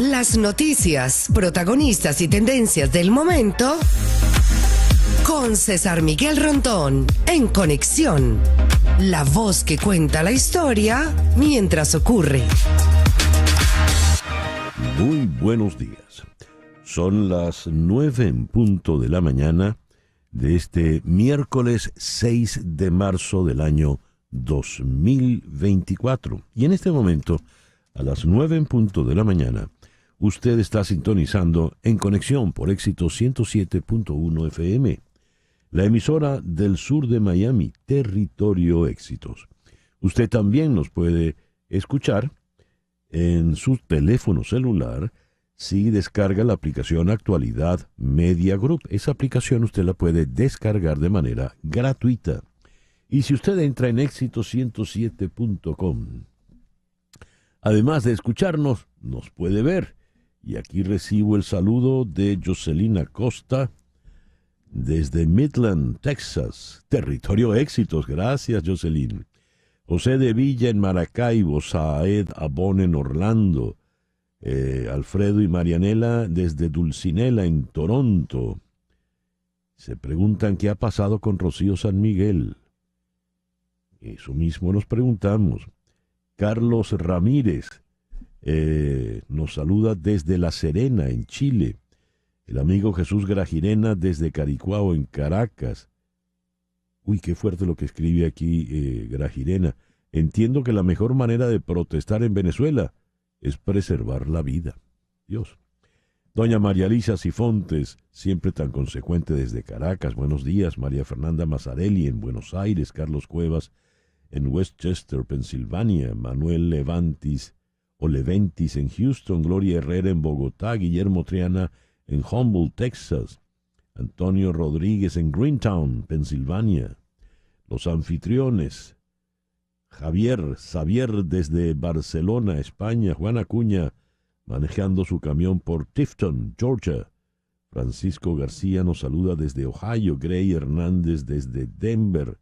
Las noticias, protagonistas y tendencias del momento con César Miguel Rondón en Conexión. La voz que cuenta la historia mientras ocurre. Muy buenos días. Son las 9 en punto de la mañana de este miércoles 6 de marzo del año 2024. Y en este momento, a las 9 en punto de la mañana, usted está sintonizando en Conexión por Éxito 107.1 FM, la emisora del sur de Miami, Territorio Éxitos. Usted también nos puede escuchar en su teléfono celular si descarga la aplicación Actualidad Media Group. Esa aplicación usted la puede descargar de manera gratuita. Y si usted entra en éxito107.com, además de escucharnos, nos puede ver. Y aquí recibo el saludo de Jocelyn Acosta desde Midland, Texas, Territorio Éxitos. Gracias, Jocelyn. José de Villa en Maracaibo, Saed Abón en Orlando, Alfredo y Marianela desde Dulcinela en Toronto. Se preguntan qué ha pasado con Rocío San Miguel. Eso mismo nos preguntamos. Carlos Ramírez nos saluda desde La Serena, en Chile. El amigo Jesús Grajirena desde Caricuao, en Caracas. Uy, qué fuerte lo que escribe aquí Grajirena. Entiendo que la mejor manera de protestar en Venezuela es preservar la vida. Dios. Doña María Elisa Cifontes, siempre tan consecuente desde Caracas. Buenos días. María Fernanda Mazzarelli en Buenos Aires. Carlos Cuevas en Westchester, Pensilvania. Manuel Leventis en Houston. Gloria Herrera en Bogotá. Guillermo Triana en Humboldt, Texas. Antonio Rodríguez en Greentown, Pensilvania. Los anfitriones. Xavier desde Barcelona, España. Juan Acuña manejando su camión por Tifton, Georgia. Francisco García nos saluda desde Ohio. Gray Hernández desde Denver,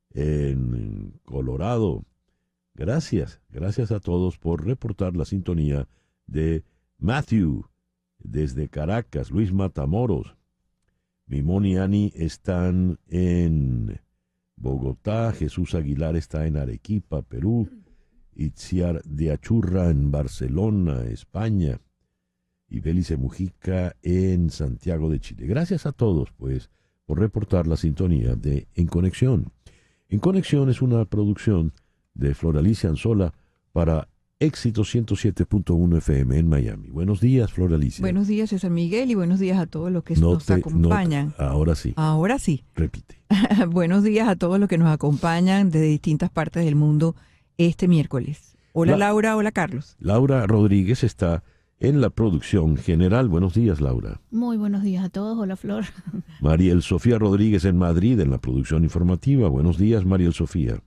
en Colorado. Gracias a todos por reportar la sintonía de Matthew desde Caracas. Luis Matamoros. Mimón y Ani están en Bogotá. Jesús Aguilar está en Arequipa, Perú. Itziar de Achurra en Barcelona, España. Y Bélice Mujica en Santiago de Chile. Gracias a todos, pues, por reportar la sintonía de En Conexión. En Conexión es una producción de Floralicia Anzola para Éxito 107.1 FM en Miami. Buenos días, Floralicia. Buenos días, César Miguel, y buenos días a todos los que nos acompañan. Ahora sí. Ahora sí. Repite. Buenos días a todos los que nos acompañan desde distintas partes del mundo este miércoles. Hola, Laura. Hola, Carlos. Laura Rodríguez está en la producción general. Buenos días, Laura. Muy buenos días a todos. Hola, Flor. Mariel Sofía Rodríguez en Madrid en la producción informativa. Buenos días, Mariel Sofía.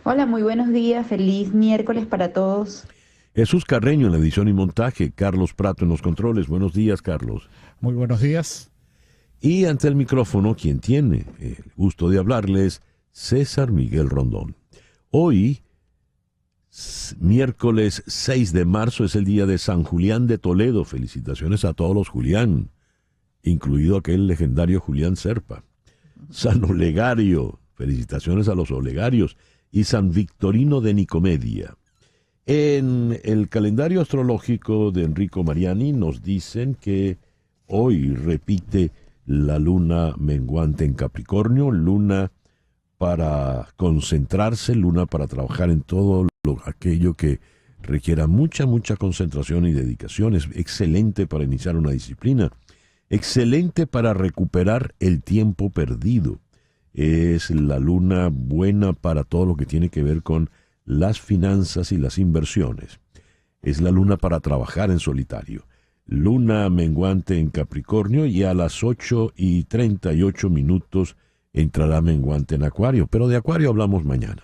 Hola, muy buenos días. Feliz miércoles para todos. Jesús Carreño en la edición y montaje. Carlos Prato en los controles. Buenos días, Carlos. Muy buenos días. Y ante el micrófono, quien tiene el gusto de hablarles, César Miguel Rondón. Hoy, miércoles 6 de marzo, es el día de San Julián de Toledo. Felicitaciones a todos los Julián, incluido aquel legendario Julián Serpa. San Olegario, felicitaciones a los Olegarios. Y San Victorino de Nicomedia. En el calendario astrológico de Enrico Mariani nos dicen que hoy repite la luna menguante en Capricornio, luna para concentrarse, luna para trabajar en todo aquello que requiera mucha concentración y dedicación. Es excelente para iniciar una disciplina, excelente para recuperar el tiempo perdido. Es la luna buena para todo lo que tiene que ver con las finanzas y las inversiones. Es la luna para trabajar en solitario. Luna menguante en Capricornio y a las 8:38 entrará menguante en Acuario, pero de Acuario hablamos mañana.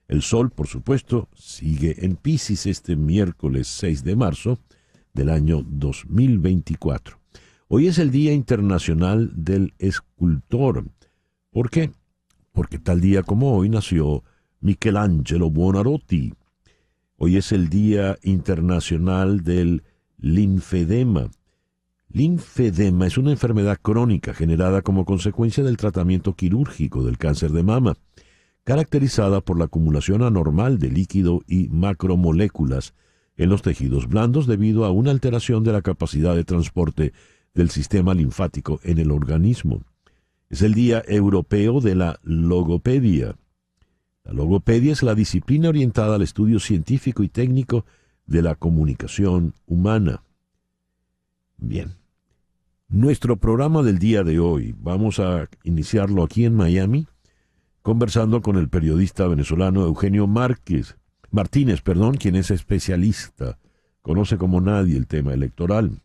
El Sol, por supuesto, sigue en Piscis este miércoles 6 de marzo del año 2024. Hoy es el Día Internacional del Escultor. ¿Por qué? Porque tal día como hoy nació Michelangelo Buonarroti. Hoy es el Día Internacional del linfedema. Linfedema es una enfermedad crónica generada como consecuencia del tratamiento quirúrgico del cáncer de mama, caracterizada por la acumulación anormal de líquido y macromoléculas en los tejidos blandos debido a una alteración de la capacidad de transporte del sistema linfático en el organismo. Es el Día Europeo de la Logopedia. La logopedia es la disciplina orientada al estudio científico y técnico de la comunicación humana. Bien, nuestro programa del día de hoy vamos a iniciarlo aquí en Miami, conversando con el periodista venezolano Eugenio Martínez, quien es especialista, conoce como nadie el tema electoral.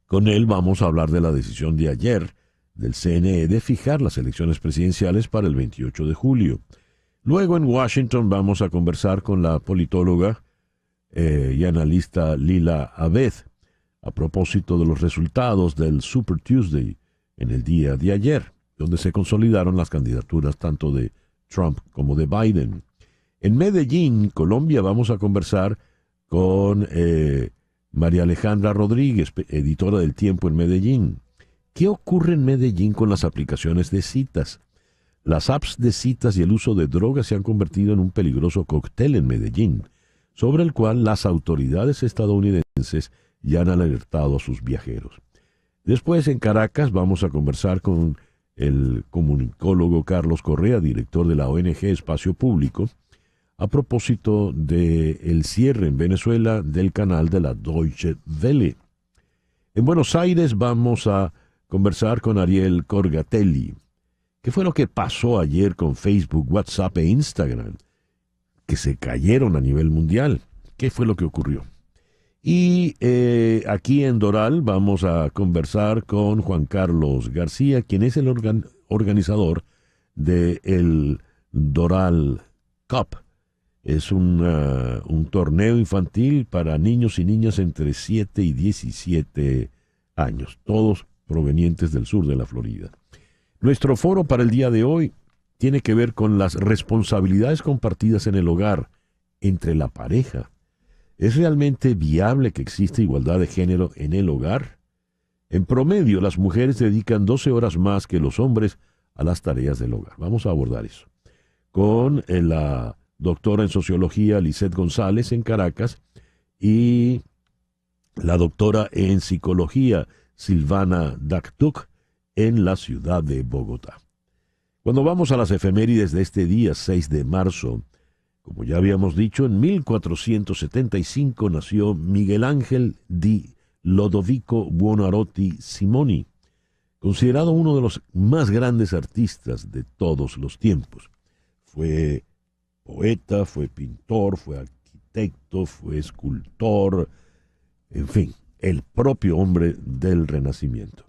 Con él vamos a hablar de la decisión de ayer del CNE de fijar las elecciones presidenciales para el 28 de julio. Luego en Washington vamos a conversar con la politóloga y analista Lila Abed a propósito de los resultados del Super Tuesday en el día de ayer, donde se consolidaron las candidaturas tanto de Trump como de Biden. En Medellín, Colombia, vamos a conversar con María Alejandra Rodríguez, editora del Tiempo en Medellín. ¿Qué ocurre en Medellín con las aplicaciones de citas? Las apps de citas y el uso de drogas se han convertido en un peligroso cóctel en Medellín, sobre el cual las autoridades estadounidenses ya han alertado a sus viajeros. Después, en Caracas, vamos a conversar con el comunicólogo Carlos Correa, director de la ONG Espacio Público, a propósito del cierre en Venezuela del canal de la Deutsche Welle. En Buenos Aires vamos a conversar con Ariel Corgatelli. ¿Qué fue lo que pasó ayer con Facebook, WhatsApp e Instagram? Que se cayeron a nivel mundial. ¿Qué fue lo que ocurrió? Y aquí en Doral vamos a conversar con Juan Carlos García, quien es el organizador del Doral Cup. Es un torneo infantil para niños y niñas entre 7 y 17 años, todos provenientes del sur de la Florida. Nuestro foro para el día de hoy tiene que ver con las responsabilidades compartidas en el hogar entre la pareja. ¿Es realmente viable que exista igualdad de género en el hogar? En promedio, las mujeres dedican 12 horas más que los hombres a las tareas del hogar. Vamos a abordar eso con la doctora en sociología Lisette González en Caracas y la doctora en psicología Silvana Daktuk en la ciudad de Bogotá. Cuando vamos a las efemérides de este día, 6 de marzo, como ya habíamos dicho, en 1475 nació Miguel Ángel di Lodovico Buonarroti Simoni, considerado uno de los más grandes artistas de todos los tiempos. Fue poeta, fue pintor, fue arquitecto, fue escultor, en fin, el propio hombre del Renacimiento.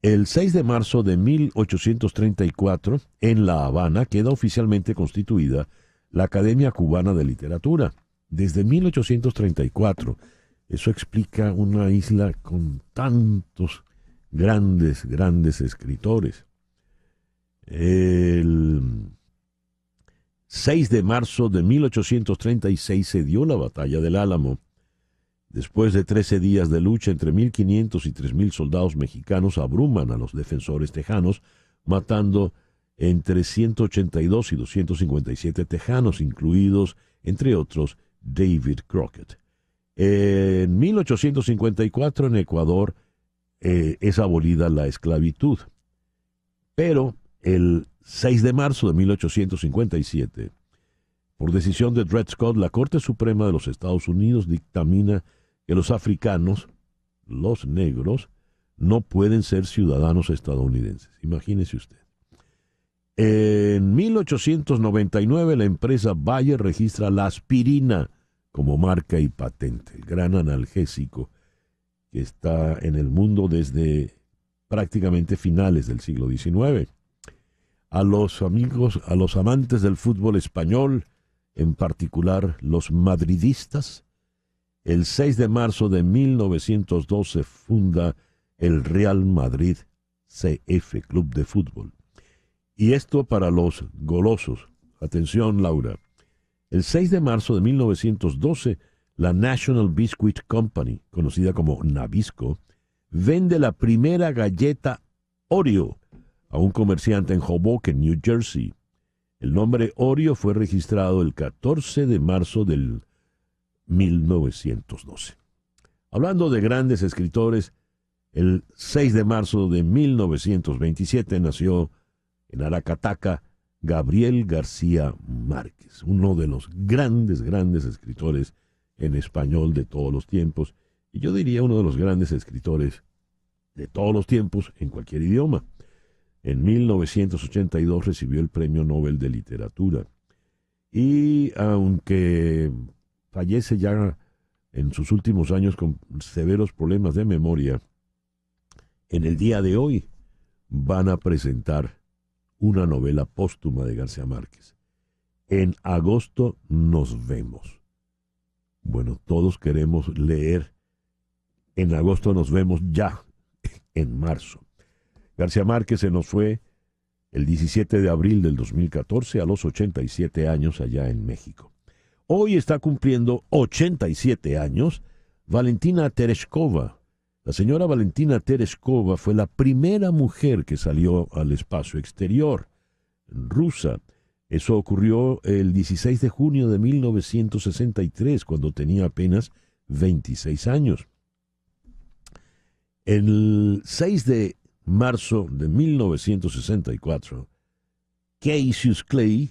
El 6 de marzo de 1834, en La Habana, queda oficialmente constituida la Academia Cubana de Literatura. Desde 1834, eso explica una isla con tantos grandes escritores. El 6 de marzo de 1836 se dio la Batalla del Álamo. Después de 13 días de lucha, entre 1.500 y 3.000 soldados mexicanos abruman a los defensores tejanos, matando entre 182 y 257 tejanos, incluidos, entre otros, David Crockett. En 1854, en Ecuador, es abolida la esclavitud. Pero el 6 de marzo de 1857, por decisión de Dred Scott, la Corte Suprema de los Estados Unidos dictamina que los africanos, los negros, no pueden ser ciudadanos estadounidenses. Imagínese usted. En 1899 la empresa Bayer registra la aspirina como marca y patente, el gran analgésico que está en el mundo desde prácticamente finales del siglo XIX. A los amantes del fútbol español, en particular los madridistas, el 6 de marzo de 1912 funda el Real Madrid CF, Club de Fútbol. Y esto para los golosos. Atención, Laura. El 6 de marzo de 1912, la National Biscuit Company, conocida como Nabisco, vende la primera galleta Oreo a un comerciante en Hoboken, New Jersey. El nombre Oreo fue registrado el 14 de marzo del 1912. Hablando de grandes escritores, el 6 de marzo de 1927 nació en Aracataca Gabriel García Márquez, uno de los grandes escritores en español de todos los tiempos, y yo diría uno de los grandes escritores de todos los tiempos en cualquier idioma. En 1982 recibió el Premio Nobel de Literatura, y aunque fallece ya en sus últimos años con severos problemas de memoria, en el día de hoy van a presentar una novela póstuma de García Márquez. En agosto nos vemos. Bueno, todos queremos leer En agosto nos vemos ya, en marzo. García Márquez se nos fue el 17 de abril del 2014 a los 87 años allá en México. Hoy está cumpliendo 87 años Valentina Tereshkova. La señora Valentina Tereshkova fue la primera mujer que salió al espacio exterior, rusa. Eso ocurrió el 16 de junio de 1963, cuando tenía apenas 26 años. El 6 de marzo de 1964, Cassius Clay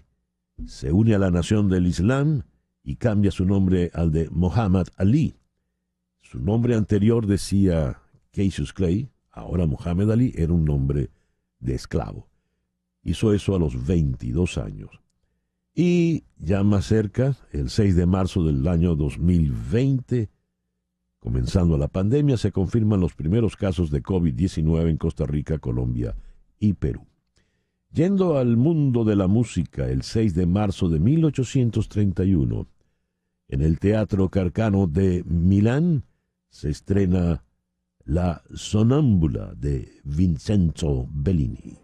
se une a la Nación del Islam y cambia su nombre al de Muhammad Ali. Su nombre anterior decía Cassius Clay, ahora Muhammad Ali era un nombre de esclavo. Hizo eso a los 22 años. Y ya más cerca, el 6 de marzo del año 2020, comenzando la pandemia, se confirman los primeros casos de COVID-19 en Costa Rica, Colombia y Perú. Yendo al mundo de la música, el 6 de marzo de 1831, en el Teatro Carcano de Milán, se estrena La Sonámbula de Vincenzo Bellini.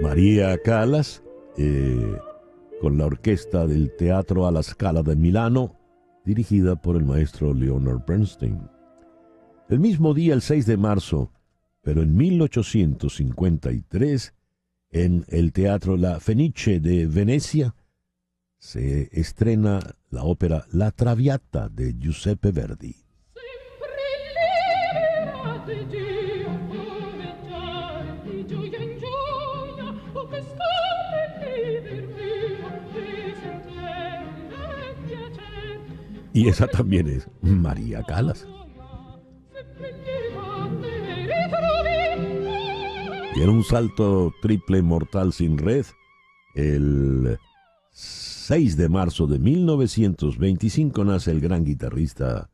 María Callas, con la orquesta del Teatro alla Scala de Milano, dirigida por el maestro Leonard Bernstein. El mismo día, el 6 de marzo, pero en 1853, en el Teatro La Fenice de Venecia, se estrena la ópera La Traviata de Giuseppe Verdi. Y esa también es María Callas. Y en un salto triple mortal sin red, el 6 de marzo de 1925 nace el gran guitarrista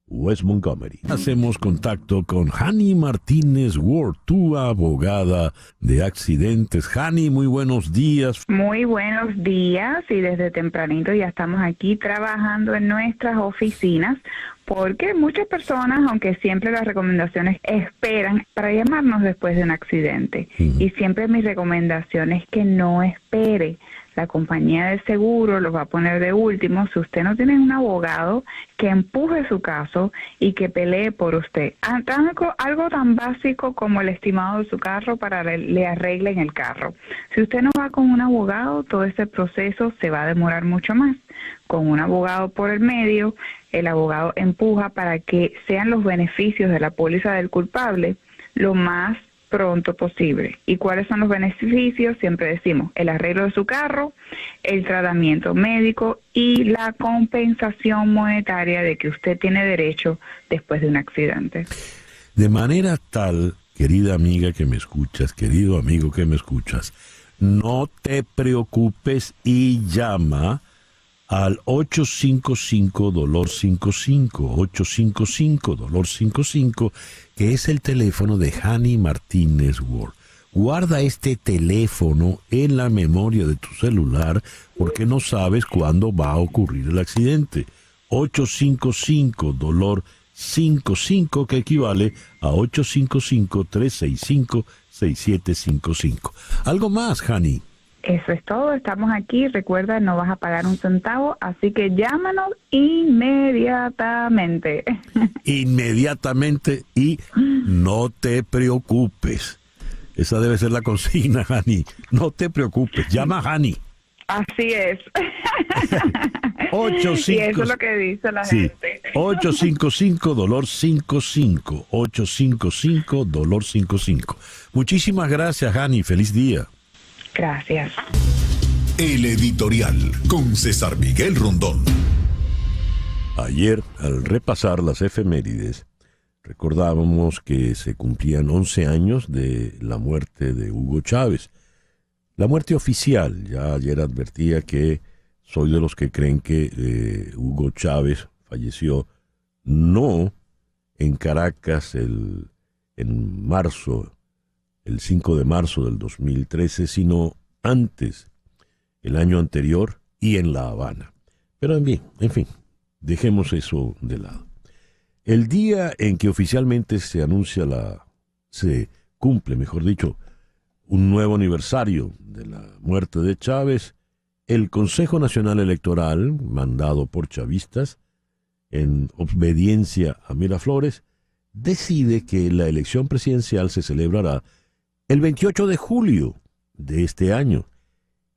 Wes Montgomery. Hacemos contacto con Hani Martínez Ward, tu abogada de accidentes. Hani, muy buenos días. Muy buenos días, y desde tempranito ya estamos aquí trabajando en nuestras oficinas, porque muchas personas, aunque siempre las recomendaciones esperan para llamarnos después de un accidente, y siempre mi recomendación es que no espere. La compañía de seguro los va a poner de último si usted no tiene un abogado que empuje su caso y que pelee por usted. Algo tan básico como el estimado de su carro para le arreglen el carro. Si usted no va con un abogado, todo este proceso se va a demorar mucho más. Con un abogado por el medio, el abogado empuja para que sean los beneficios de la póliza del culpable lo más pronto posible. ¿Y cuáles son los beneficios? Siempre decimos el arreglo de su carro, el tratamiento médico y la compensación monetaria de que usted tiene derecho después de un accidente. De manera tal, querida amiga que me escuchas, querido amigo que me escuchas, no te preocupes y llama al 855-DOLOR55, 855-DOLOR55, que es el teléfono de Hani Martínez Ward. Guarda este teléfono en la memoria de tu celular, porque no sabes cuándo va a ocurrir el accidente. 855-DOLOR-55, que equivale a 855-365-6755. ¿Algo más, Hani? Eso es todo, estamos aquí. Recuerda, no vas a pagar un centavo, así que llámanos inmediatamente. Inmediatamente, y no te preocupes. Esa debe ser la consigna, Hani. No te preocupes, llama a Hani. Así es. 85, y eso es lo que dice la sí, gente. 855-DOLOR-55. 855-DOLOR-55. Muchísimas gracias, Hani. Feliz día. Gracias. El editorial con César Miguel Rondón. Ayer, al repasar las efemérides, recordábamos que se cumplían 11 años de la muerte de Hugo Chávez. La muerte oficial. Ya ayer advertía que soy de los que creen que Hugo Chávez falleció no en Caracas en marzo, el 5 de marzo del 2013, sino antes, el año anterior, y en La Habana. Pero en fin, dejemos eso de lado. El día en que oficialmente se cumple, mejor dicho, un nuevo aniversario de la muerte de Chávez, el Consejo Nacional Electoral, mandado por chavistas, en obediencia a Miraflores, decide que la elección presidencial se celebrará el 28 de julio de este año.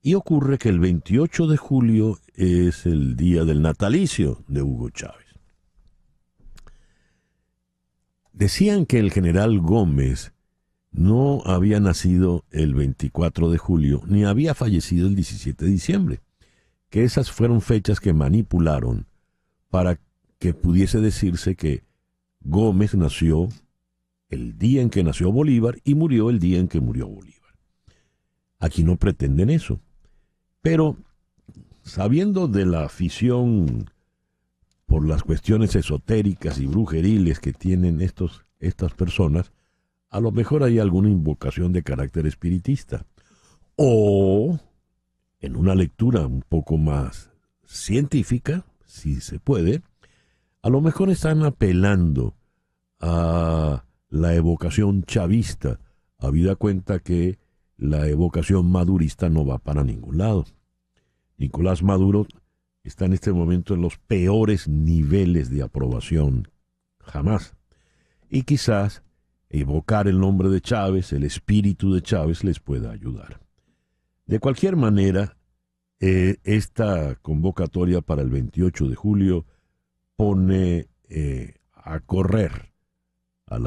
Y ocurre que el 28 de julio es el día del natalicio de Hugo Chávez. Decían que el general Gómez no había nacido el 24 de julio, ni había fallecido el 17 de diciembre, que esas fueron fechas que manipularon para que pudiese decirse que Gómez nació el día en que nació Bolívar y murió el día en que murió Bolívar. Aquí no pretenden eso, pero sabiendo de la afición por las cuestiones esotéricas y brujeriles que tienen estas personas, a lo mejor hay alguna invocación de carácter espiritista. O, en una lectura un poco más científica, si se puede, a lo mejor están apelando a la evocación chavista, habida cuenta que la evocación madurista no va para ningún lado. Nicolás Maduro está en este momento en los peores niveles de aprobación jamás. Y quizás evocar el nombre de Chávez, el espíritu de Chávez, les pueda ayudar. De cualquier manera, esta convocatoria para el 28 de julio pone a correr a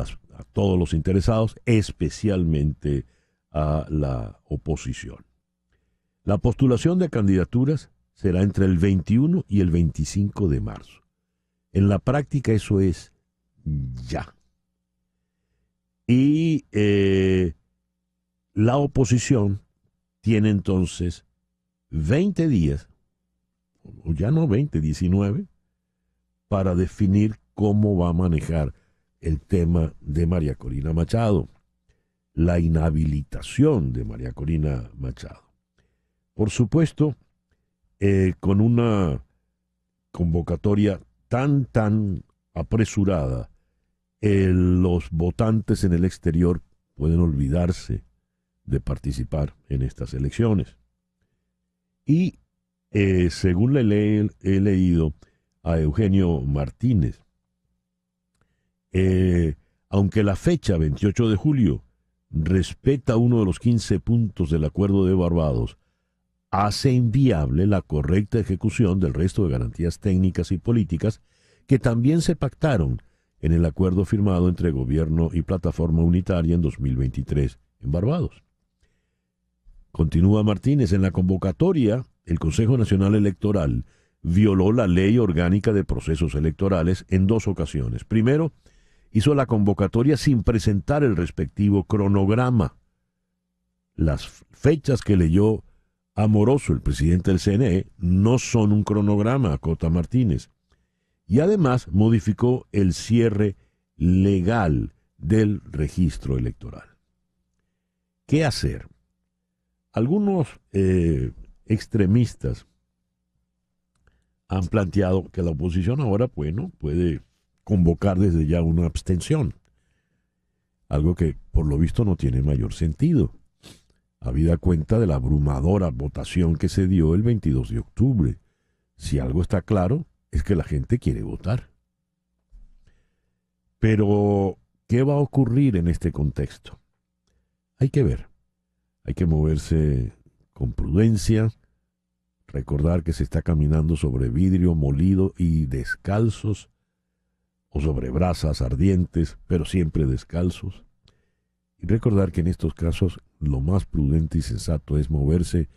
todos los interesados, especialmente a la oposición. La postulación de candidaturas será entre el 21 y el 25 de marzo. En la práctica eso es ya. Y la oposición tiene entonces 20 días, o ya no 20, 19, para definir cómo va a manejar el tema de María Corina Machado, la inhabilitación de María Corina Machado. Por supuesto, con una convocatoria tan apresurada, los votantes en el exterior pueden olvidarse de participar en estas elecciones. Y según he leído a Eugenio Martínez, aunque la fecha 28 de julio respeta uno de los 15 puntos del Acuerdo de Barbados, hace inviable la correcta ejecución del resto de garantías técnicas y políticas que también se pactaron en el acuerdo firmado entre Gobierno y Plataforma Unitaria en 2023 en Barbados. Continúa Martínez, en la convocatoria, el Consejo Nacional Electoral violó la Ley Orgánica de Procesos Electorales en 2 ocasiones. Primero, hizo la convocatoria sin presentar el respectivo cronograma. Las fechas que leyó Amoroso, el presidente del CNE, no son un cronograma, acota Martínez. Y además modificó el cierre legal del registro electoral. ¿Qué hacer? Algunos extremistas han planteado que la oposición ahora, bueno, puede convocar desde ya una abstención. Algo que, por lo visto, no tiene mayor sentido, habida cuenta de la abrumadora votación que se dio el 22 de octubre. Si algo está claro, es que la gente quiere votar. Pero, ¿qué va a ocurrir en este contexto? Hay que ver. Hay que moverse con prudencia, recordar que se está caminando sobre vidrio molido y descalzos, o sobre brasas ardientes, pero siempre descalzos. Y recordar que en estos casos lo más prudente y sensato es moverse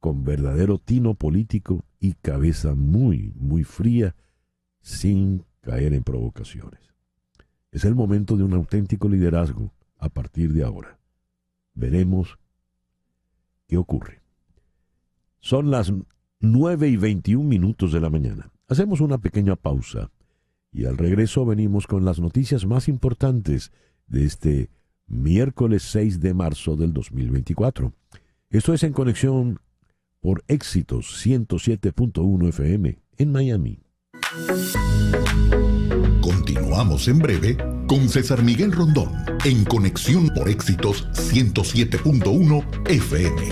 con verdadero tino político y cabeza muy, muy fría, sin caer en provocaciones. Es el momento de un auténtico liderazgo a partir de ahora. Veremos qué ocurre. Son las 9:21 de la mañana. Hacemos una pequeña pausa y al regreso venimos con las noticias más importantes de este miércoles 6 de marzo del 2024. Esto es En Conexión por Éxitos 107.1 FM en Miami. Continuamos en breve con César Miguel Rondón en Conexión por Éxitos 107.1 FM.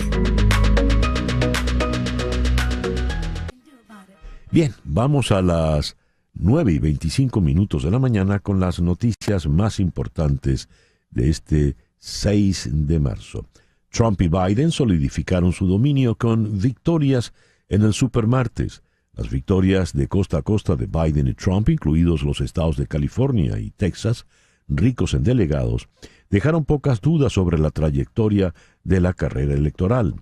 Bien, vamos a las 9:25 de la mañana con las noticias más importantes de este 6 de marzo. Trump y Biden solidificaron su dominio con victorias en el supermartes. Las victorias de costa a costa de Biden y Trump, incluidos los estados de California y Texas, ricos en delegados, dejaron pocas dudas sobre la trayectoria de la carrera electoral.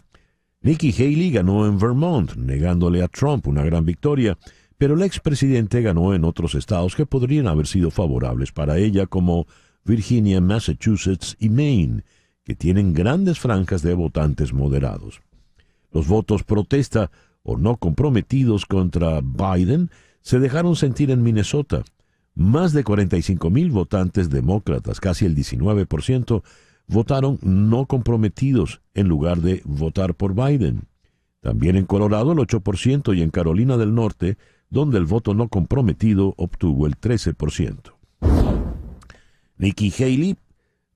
Nikki Haley ganó en Vermont, negándole a Trump una gran victoria, pero el expresidente ganó en otros estados que podrían haber sido favorables para ella, como Virginia, Massachusetts y Maine, que tienen grandes franjas de votantes moderados. Los votos protesta o no comprometidos contra Biden se dejaron sentir en Minnesota. Más de 45,000 votantes demócratas, casi el 19%, votaron no comprometidos en lugar de votar por Biden. También en Colorado el 8% y en Carolina del Norte, donde el voto no comprometido obtuvo el 13%. Nikki Haley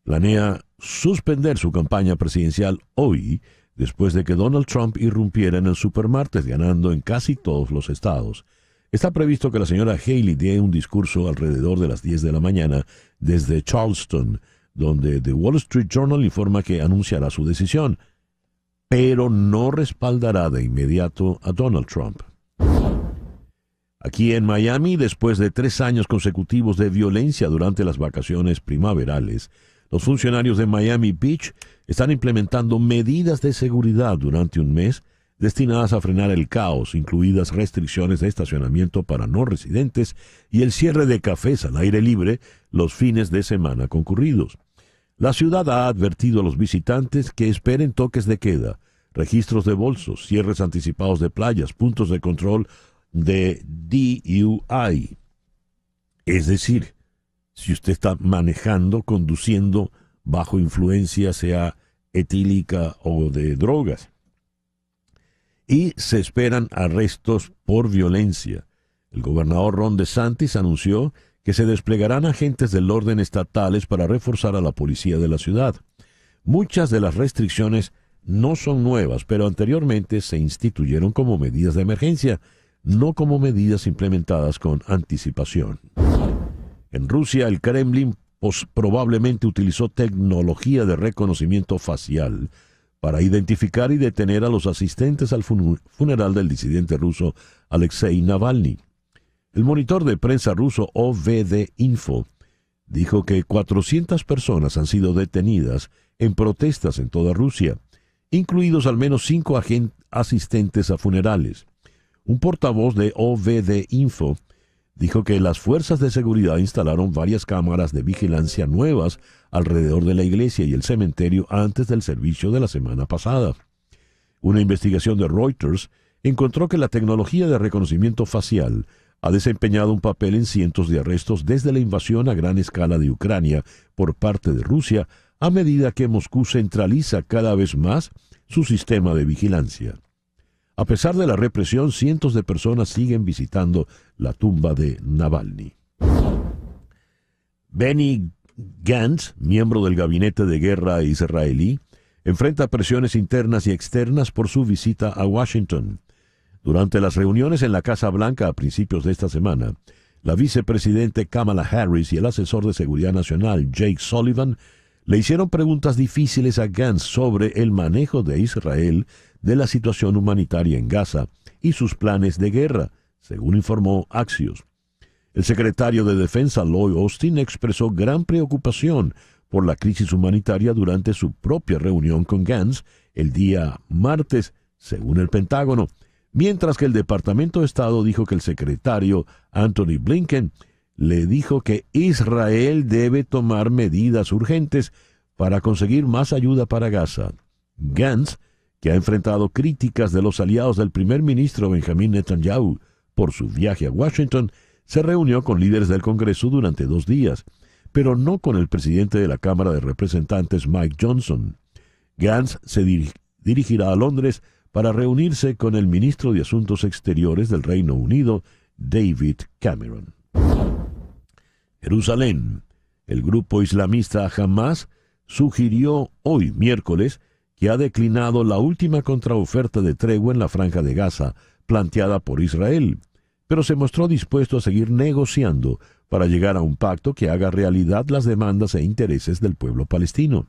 planea suspender su campaña presidencial hoy, después de que Donald Trump irrumpiera en el supermartes, ganando en casi todos los estados. Está previsto que la señora Haley dé un discurso alrededor de las 10 de la mañana desde Charleston, donde The Wall Street Journal informa que anunciará su decisión, pero no respaldará de inmediato a Donald Trump. Aquí en Miami, después de 3 años consecutivos de violencia durante las vacaciones primaverales, los funcionarios de Miami Beach están implementando medidas de seguridad durante un mes destinadas a frenar el caos, incluidas restricciones de estacionamiento para no residentes y el cierre de cafés al aire libre los fines de semana concurridos. La ciudad ha advertido a los visitantes que esperen toques de queda, registros de bolsos, cierres anticipados de playas, puntos de control de DUI. Es decir, si usted está manejando, conduciendo bajo influencia, sea etílica o de drogas. Y se esperan arrestos por violencia. El gobernador Ron DeSantis anunció que se desplegarán agentes del orden estatales para reforzar a la policía de la ciudad. Muchas de las restricciones no son nuevas, pero anteriormente se instituyeron como medidas de emergencia, no como medidas implementadas con anticipación. En Rusia, el Kremlin probablemente utilizó tecnología de reconocimiento facial para identificar y detener a los asistentes al funeral del disidente ruso Alexei Navalny. El monitor de prensa ruso OVD Info dijo que 400 personas han sido detenidas en protestas en toda Rusia, incluidos al menos 5 asistentes a funerales. Un portavoz de OVD Info dijo que las fuerzas de seguridad instalaron varias cámaras de vigilancia nuevas alrededor de la iglesia y el cementerio antes del servicio de la semana pasada. Una investigación de Reuters encontró que la tecnología de reconocimiento facial ha desempeñado un papel en cientos de arrestos desde la invasión a gran escala de Ucrania por parte de Rusia, a medida que Moscú centraliza cada vez más su sistema de vigilancia. A pesar de la represión, cientos de personas siguen visitando la tumba de Navalny. Benny Gantz, miembro del gabinete de guerra israelí, enfrenta presiones internas y externas por su visita a Washington. Durante las reuniones en la Casa Blanca a principios de esta semana, la vicepresidente Kamala Harris y el asesor de seguridad nacional Jake Sullivan le hicieron preguntas difíciles a Gantz sobre el manejo de Israel de la situación humanitaria en Gaza y sus planes de guerra, según informó Axios. El secretario de Defensa Lloyd Austin expresó gran preocupación por la crisis humanitaria durante su propia reunión con Gantz el día martes, según el Pentágono, mientras que el Departamento de Estado dijo que el secretario Anthony Blinken le dijo que Israel debe tomar medidas urgentes para conseguir más ayuda para Gaza. Gantz, que ha enfrentado críticas de los aliados del primer ministro Benjamin Netanyahu por su viaje a Washington, se reunió con líderes del Congreso durante 2 días, pero no con el presidente de la Cámara de Representantes Mike Johnson. Gantz se dirigirá a Londres para reunirse con el ministro de Asuntos Exteriores del Reino Unido, David Cameron. Jerusalén. El grupo islamista Hamas sugirió hoy, miércoles, que ha declinado la última contraoferta de tregua en la Franja de Gaza planteada por Israel, pero se mostró dispuesto a seguir negociando para llegar a un pacto que haga realidad las demandas e intereses del pueblo palestino.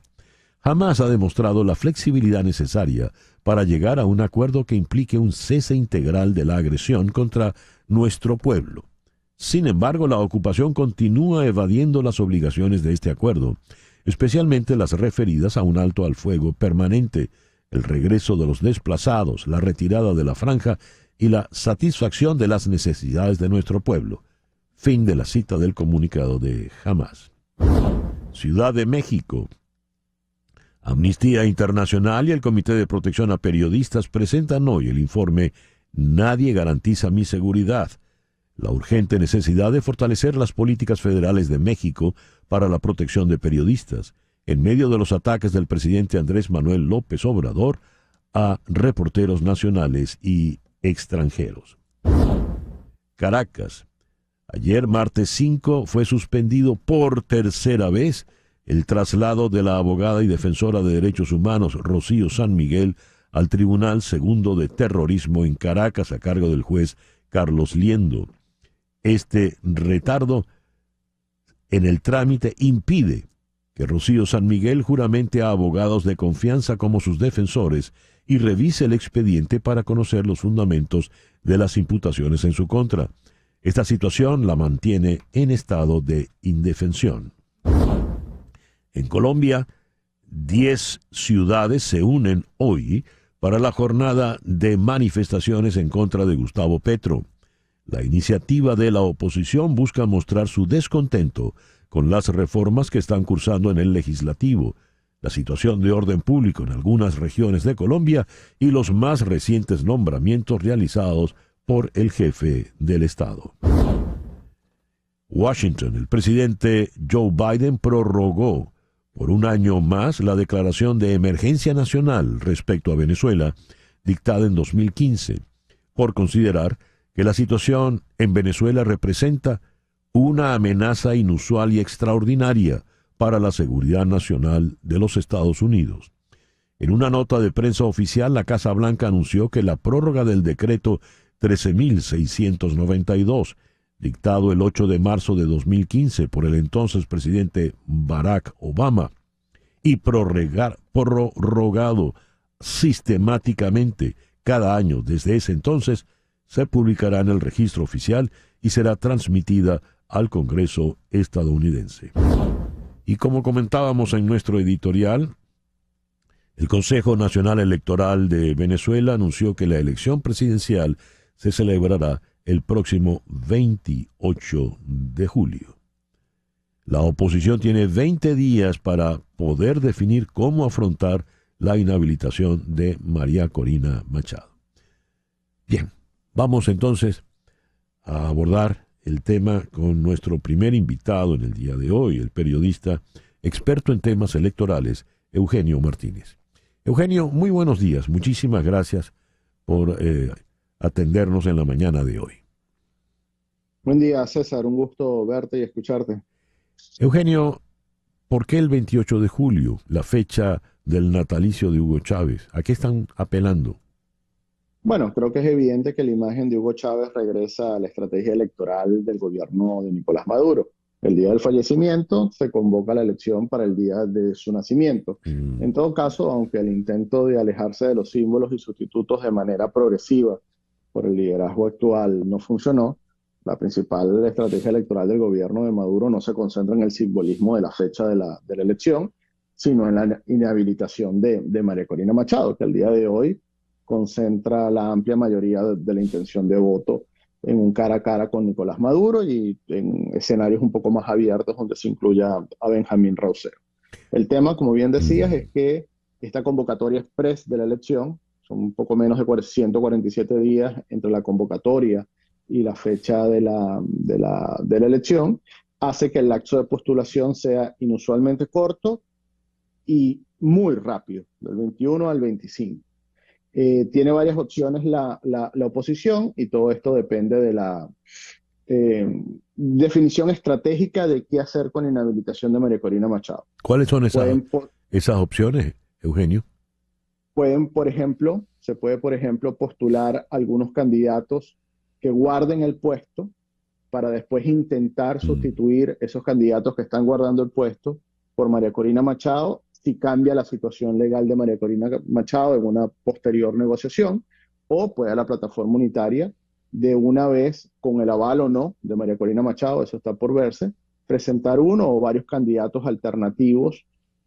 Hamas ha demostrado la flexibilidad necesaria para llegar a un acuerdo que implique un cese integral de la agresión contra nuestro pueblo. Sin embargo, la ocupación continúa evadiendo las obligaciones de este acuerdo, especialmente las referidas a un alto al fuego permanente, el regreso de los desplazados, la retirada de la franja y la satisfacción de las necesidades de nuestro pueblo. Fin de la cita del comunicado de Hamas. Ciudad de México. Amnistía Internacional y el Comité de Protección a Periodistas presentan hoy el informe Nadie garantiza mi seguridad. La urgente necesidad de fortalecer las políticas federales de México para la protección de periodistas, en medio de los ataques del presidente Andrés Manuel López Obrador a reporteros nacionales y extranjeros. Caracas. Ayer, martes 5, fue suspendido por tercera vez el traslado de la abogada y defensora de derechos humanos Rocío San Miguel al Tribunal Segundo de Terrorismo en Caracas a cargo del juez Carlos Liendo. Este retardo en el trámite impide que Rocío San Miguel juramente a abogados de confianza como sus defensores y revise el expediente para conocer los fundamentos de las imputaciones en su contra. Esta situación la mantiene en estado de indefensión. En Colombia, 10 ciudades se unen hoy para la jornada de manifestaciones en contra de Gustavo Petro. La iniciativa de la oposición busca mostrar su descontento con las reformas que están cursando en el legislativo, la situación de orden público en algunas regiones de Colombia y los más recientes nombramientos realizados por el jefe del Estado. Washington. El presidente Joe Biden prorrogó por 1 año más la declaración de emergencia nacional respecto a Venezuela, dictada en 2015, por considerar que la situación en Venezuela representa una amenaza inusual y extraordinaria para la seguridad nacional de los Estados Unidos. En una nota de prensa oficial, la Casa Blanca anunció que la prórroga del decreto 13.692, dictado el 8 de marzo de 2015 por el entonces presidente Barack Obama, y prorrogado sistemáticamente cada año desde ese entonces, se publicará en el registro oficial y será transmitida al Congreso estadounidense. Y como comentábamos en nuestro editorial, el Consejo Nacional Electoral de Venezuela anunció que la elección presidencial se celebrará el próximo 28 de julio. La oposición tiene 20 días para poder definir cómo afrontar la inhabilitación de María Corina Machado. Bien, vamos entonces a abordar el tema con nuestro primer invitado en el día de hoy, el periodista experto en temas electorales, Eugenio Martínez. Eugenio, muy buenos días. Muchísimas gracias por atendernos en la mañana de hoy. Buen día, César. Un gusto verte y escucharte. Eugenio, ¿por qué el 28 de julio, la fecha del natalicio de Hugo Chávez? ¿A qué están apelando? Bueno, creo que es evidente que la imagen de Hugo Chávez regresa a la estrategia electoral del gobierno de Nicolás Maduro. El día del fallecimiento se convoca la elección para el día de su nacimiento. En todo caso, aunque el intento de alejarse de los símbolos y sustitutos de manera progresiva por el liderazgo actual no funcionó, la principal estrategia electoral del gobierno de Maduro no se concentra en el simbolismo de la fecha de la elección, sino en la inhabilitación de María Corina Machado, que al día de hoy concentra la amplia mayoría de la intención de voto en un cara a cara con Nicolás Maduro y en escenarios un poco más abiertos donde se incluya a Benjamín Rauseo. El tema, como bien decías, es que esta convocatoria express de la elección, son un poco menos de 147 días entre la convocatoria y la fecha de la elección, hace que el lapso de postulación sea inusualmente corto y muy rápido, del 21 al 25. Tiene varias opciones la oposición y todo esto depende de la definición estratégica de qué hacer con la inhabilitación de María Corina Machado. ¿Cuáles son esas opciones, Eugenio? Se puede, por ejemplo, postular algunos candidatos que guarden el puesto para después intentar sustituir esos candidatos que están guardando el puesto por María Corina Machado si cambia la situación legal de María Corina Machado en una posterior negociación, o puede la plataforma unitaria de una vez, con el aval o no de María Corina Machado, eso está por verse, presentar uno o varios candidatos alternativos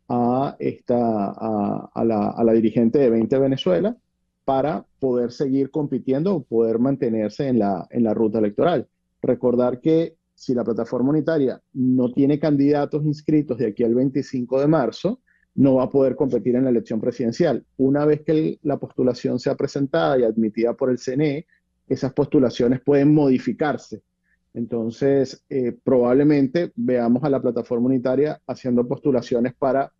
a la dirigente de 20 Venezuela para poder seguir compitiendo o poder mantenerse en la ruta electoral. Recordar que si la plataforma unitaria no tiene candidatos inscritos de aquí al 25 de marzo, no va a poder competir en la elección presidencial. Una vez que la postulación sea presentada y admitida por el CNE, esas postulaciones pueden modificarse. Entonces, probablemente veamos a la plataforma unitaria haciendo postulaciones para,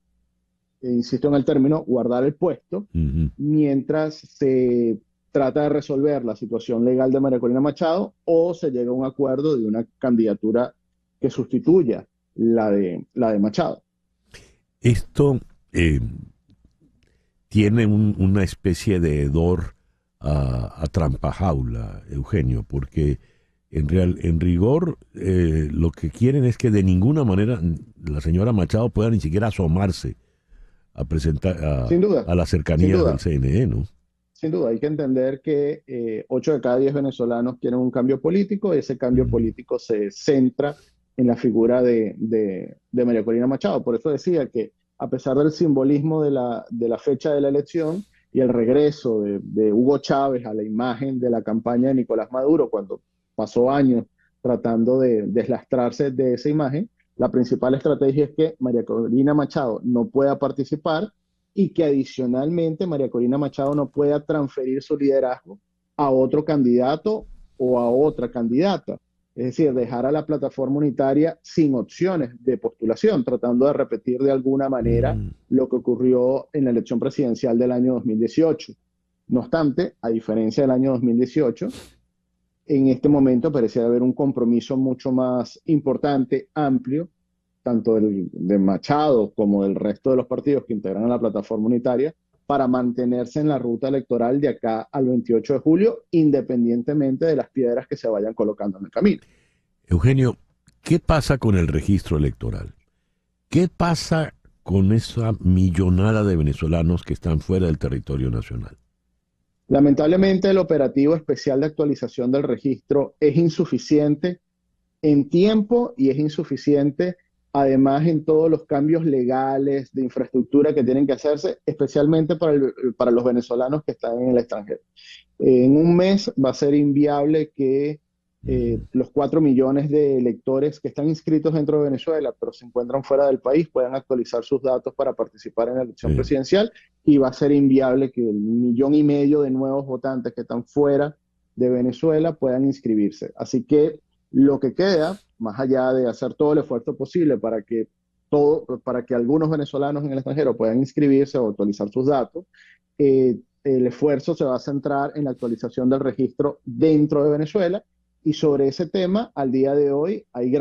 insisto en el término, guardar el puesto, mientras se trata de resolver la situación legal de María Corina Machado o se llega a un acuerdo de una candidatura que sustituya la de Machado. Esto tiene una especie de hedor a trampajaula, Eugenio, porque en rigor lo que quieren es que de ninguna manera la señora Machado pueda ni siquiera asomarse a presentar a la cercanía del CNE, ¿no? Sin duda, hay que entender que 8 de cada 10 venezolanos quieren un cambio político y ese cambio político se centra en la figura de María Corina Machado. Por eso decía que a pesar del simbolismo de la fecha de la elección y el regreso de Hugo Chávez a la imagen de la campaña de Nicolás Maduro, cuando pasó años tratando de deslastrarse de esa imagen, la principal estrategia es que María Corina Machado no pueda participar y que adicionalmente María Corina Machado no pueda transferir su liderazgo a otro candidato o a otra candidata. Es decir, dejar a la plataforma unitaria sin opciones de postulación, tratando de repetir de alguna manera lo que ocurrió en la elección presidencial del año 2018. No obstante, a diferencia del año 2018, en este momento parecía haber un compromiso mucho más importante, amplio, tanto de Machado como del resto de los partidos que integran a la plataforma unitaria, para mantenerse en la ruta electoral de acá al 28 de julio, independientemente de las piedras que se vayan colocando en el camino. Eugenio, ¿qué pasa con el registro electoral? ¿Qué pasa con esa millonada de venezolanos que están fuera del territorio nacional? Lamentablemente, el operativo especial de actualización del registro es insuficiente en tiempo y es insuficiente además en todos los cambios legales de infraestructura que tienen que hacerse, especialmente para los venezolanos que están en el extranjero. En un mes va a ser inviable que los 4 millones de electores que están inscritos dentro de Venezuela, pero se encuentran fuera del país, puedan actualizar sus datos para participar en la elección presidencial, y va a ser inviable que 1,5 millones de nuevos votantes que están fuera de Venezuela puedan inscribirse. Así que lo que queda, más allá de hacer todo el esfuerzo posible para que algunos venezolanos en el extranjero puedan inscribirse o actualizar sus datos, el esfuerzo se va a centrar en la actualización del registro dentro de Venezuela, y sobre ese tema, al día de hoy, hay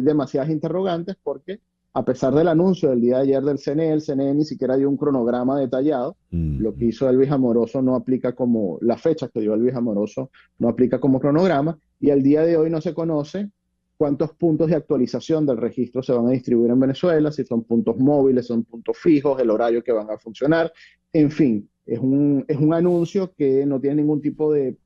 demasiadas interrogantes porque, a pesar del anuncio del día de ayer del CNE, el CNE ni siquiera dio un cronograma detallado. Lo que hizo Elvis Amoroso no aplica como, las fechas que dio Elvis Amoroso no aplica como cronograma, y al día de hoy no se conoce cuántos puntos de actualización del registro se van a distribuir en Venezuela, si son puntos móviles, son puntos fijos, el horario que van a funcionar, en fin. Es un anuncio que no tiene ningún tipo de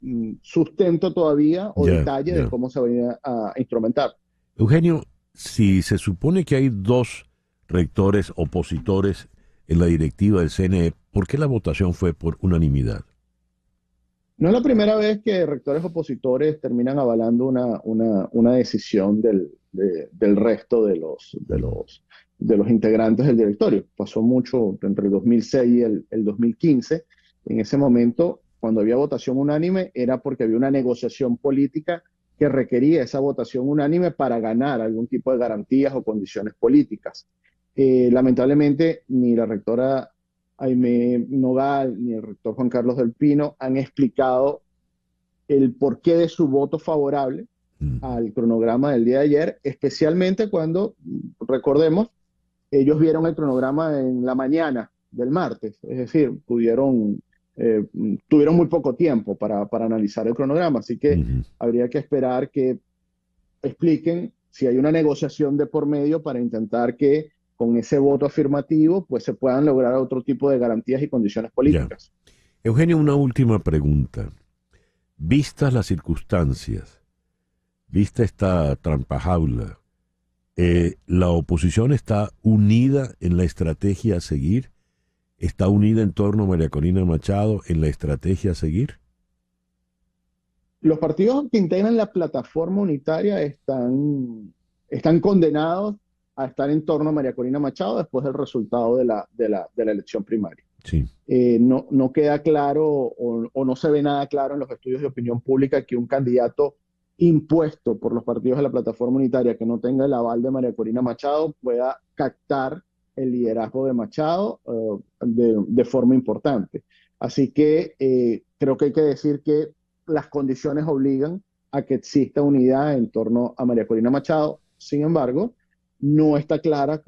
sustento todavía o detalle de cómo se va a instrumentar. Eugenio, si se supone que hay 2 rectores opositores en la directiva del CNE, ¿por qué la votación fue por unanimidad? No es la primera vez que rectores opositores terminan avalando una decisión del resto de los integrantes del directorio. Pasó mucho entre el 2006 y el 2015. En ese momento, cuando había votación unánime, era porque había una negociación política que requería esa votación unánime para ganar algún tipo de garantías o condiciones políticas. Lamentablemente, ni la rectora Aimee Nogal ni el rector Juan Carlos del Pino han explicado el porqué de su voto favorable al cronograma del día de ayer, especialmente cuando, recordemos, ellos vieron el cronograma en la mañana del martes, es decir, tuvieron muy poco tiempo para analizar el cronograma, así que habría que esperar que expliquen si hay una negociación de por medio para intentar que con ese voto afirmativo pues se puedan lograr otro tipo de garantías y condiciones políticas. Ya. Eugenio, una última pregunta. Vistas las circunstancias, vista esta trampajaula, ¿la oposición está unida en la estrategia a seguir? ¿Está unida en torno a María Corina Machado en la estrategia a seguir? Los partidos que integran la plataforma unitaria están condenados a estar en torno a María Corina Machado después del resultado de la elección primaria. Sí. No queda claro o no se ve nada claro en los estudios de opinión pública que un candidato impuesto por los partidos de la plataforma unitaria que no tenga el aval de María Corina Machado pueda captar el liderazgo de Machado de forma importante. Así que creo que hay que decir que las condiciones obligan a que exista unidad en torno a María Corina Machado. Sin embargo, no está clara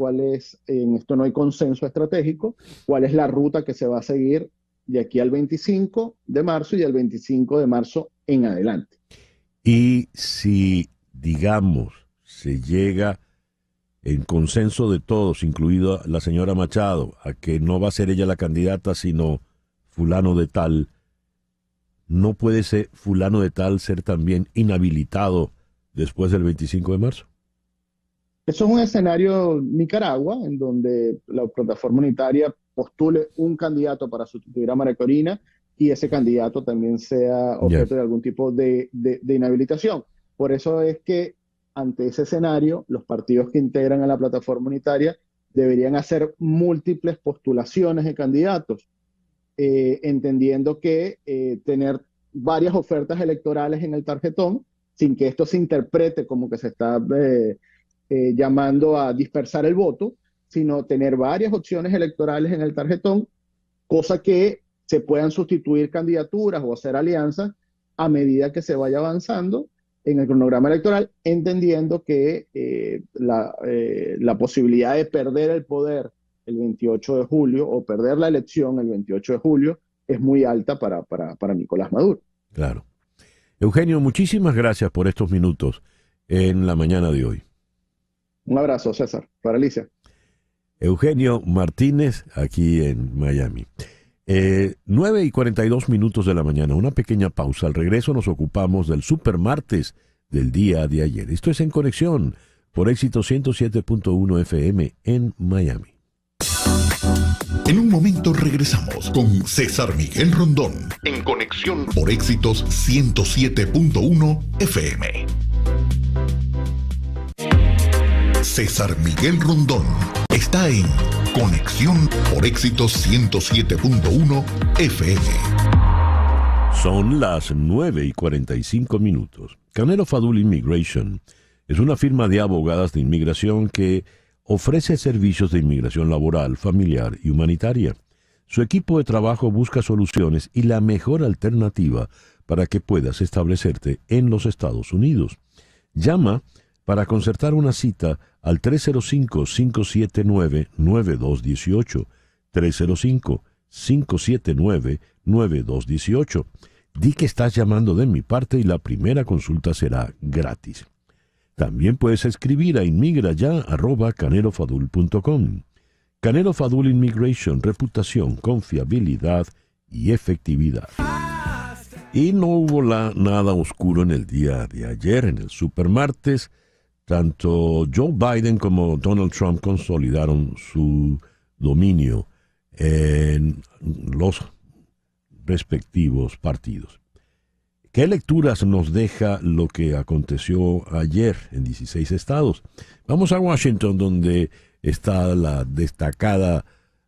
en esto no hay consenso estratégico, cuál es la ruta que se va a seguir de aquí al 25 de marzo y del 25 de marzo en adelante. Y si, digamos, se llega en consenso de todos, incluida la señora Machado, a que no va a ser ella la candidata, sino fulano de tal, ¿no puede ser fulano de tal ser también inhabilitado después del 25 de marzo? Eso es un escenario Nicaragua, en donde la plataforma unitaria postule un candidato para sustituir a María Corina y ese candidato también sea objeto de algún tipo de inhabilitación. Por eso es que ante ese escenario, los partidos que integran a la plataforma unitaria deberían hacer múltiples postulaciones de candidatos, entendiendo que tener varias ofertas electorales en el tarjetón, sin que esto se interprete como que se está llamando a dispersar el voto, sino tener varias opciones electorales en el tarjetón, cosa que se puedan sustituir candidaturas o hacer alianzas a medida que se vaya avanzando en el cronograma electoral, entendiendo que la posibilidad de perder el poder el 28 de julio o perder la elección el 28 de julio es muy alta para Nicolás Maduro. Claro. Eugenio, muchísimas gracias por estos minutos en la mañana de hoy. Un abrazo, César. Para Alicia. Eugenio Martínez, aquí en Miami. 9:42 de la mañana, una pequeña pausa. Al regreso nos ocupamos del supermartes del día de ayer. Esto es En Conexión por Éxito 107.1 FM en Miami. En un momento regresamos con César Miguel Rondón en Conexión por Éxitos 107.1 FM. César Miguel Rondón está en Conexión por Éxitos 107.1 FM. Son las 9:45. Canelo Fadul Immigration es una firma de abogadas de inmigración que ofrece servicios de inmigración laboral, familiar y humanitaria. Su equipo de trabajo busca soluciones y la mejor alternativa para que puedas establecerte en los Estados Unidos. Llama para concertar una cita al 305-579-9218, 305-579-9218. Di que estás llamando de mi parte y la primera consulta será gratis. También puedes escribir a inmigraya@canelofadul.com. Canelo Fadul Immigration, reputación, confiabilidad y efectividad. Y no hubo nada oscuro en el día de ayer, en el supermartes. Tanto Joe Biden como Donald Trump consolidaron su dominio en los respectivos partidos. ¿Qué lecturas nos deja lo que aconteció ayer en 16 estados? Vamos a Washington, donde está la destacada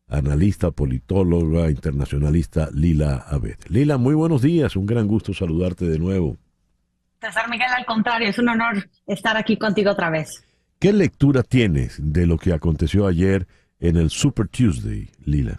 analista, politóloga, internacionalista Lila Abed. Lila, muy buenos días, un gran gusto saludarte de nuevo. César Miguel, al contrario, es un honor estar aquí contigo otra vez. ¿Qué lectura tienes de lo que aconteció ayer en el Super Tuesday, Lila?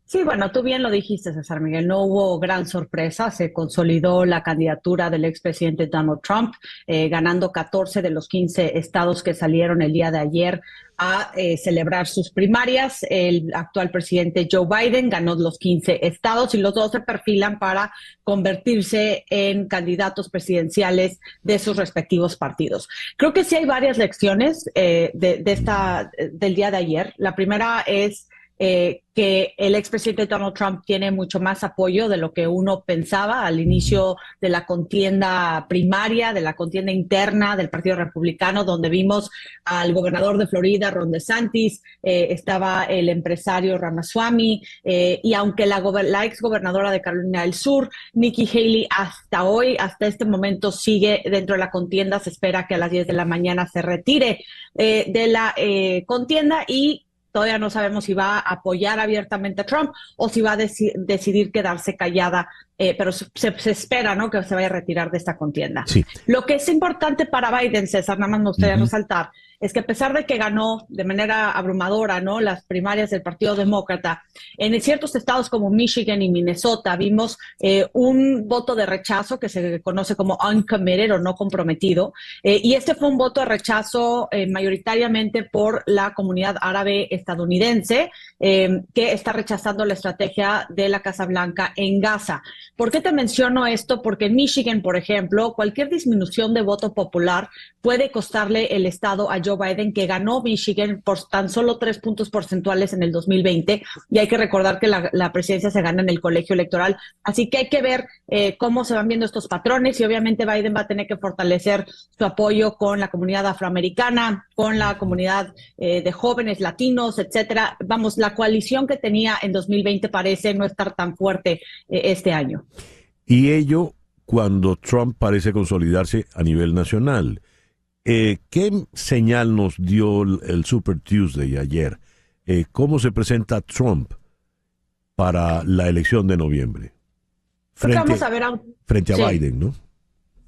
Sí, bueno, tú bien lo dijiste, César Miguel, no hubo gran sorpresa, se consolidó la candidatura del expresidente Donald Trump, ganando 14 de los 15 estados que salieron el día de ayer a celebrar sus primarias. El actual presidente Joe Biden ganó los 15 estados y los dos se perfilan para convertirse en candidatos presidenciales de sus respectivos partidos. Creo que sí hay varias lecciones del día de ayer. La primera es que el expresidente Donald Trump tiene mucho más apoyo de lo que uno pensaba al inicio de la contienda primaria, de la contienda interna del Partido Republicano, donde vimos al gobernador de Florida, Ron DeSantis, estaba el empresario Ramaswamy, y aunque la ex gobernadora de Carolina del Sur, Nikki Haley, hasta este momento sigue dentro de la contienda. Se espera que a las 10 de la mañana se retire de la contienda y todavía no sabemos si va a apoyar abiertamente a Trump o si va a decidir quedarse callada, pero se espera, ¿no?, que se vaya a retirar de esta contienda. Sí. Lo que es importante para Biden, César, nada más me gustaría resaltar, es que a pesar de que ganó de manera abrumadora, ¿no?, las primarias del Partido Demócrata, en ciertos estados como Michigan y Minnesota vimos un voto de rechazo que se conoce como uncommitted o no comprometido, y este fue un voto de rechazo mayoritariamente por la comunidad árabe estadounidense, que está rechazando la estrategia de la Casa Blanca en Gaza. ¿Por qué te menciono esto? Porque en Michigan, por ejemplo, cualquier disminución de voto popular puede costarle el estado a Joe Biden, que ganó Michigan por tan solo 3 puntos porcentuales en el 2020, y hay que recordar que la presidencia se gana en el colegio electoral, así que hay que ver cómo se van viendo estos patrones, y obviamente Biden va a tener que fortalecer su apoyo con la comunidad afroamericana, con la comunidad de jóvenes latinos, etcétera. Vamos, la coalición que tenía en 2020 parece no estar tan fuerte este año. Y ello cuando Trump parece consolidarse a nivel nacional. ¿Qué señal nos dio el Super Tuesday ayer? ¿Cómo se presenta Trump para la elección de noviembre? Frente a Biden, ¿no?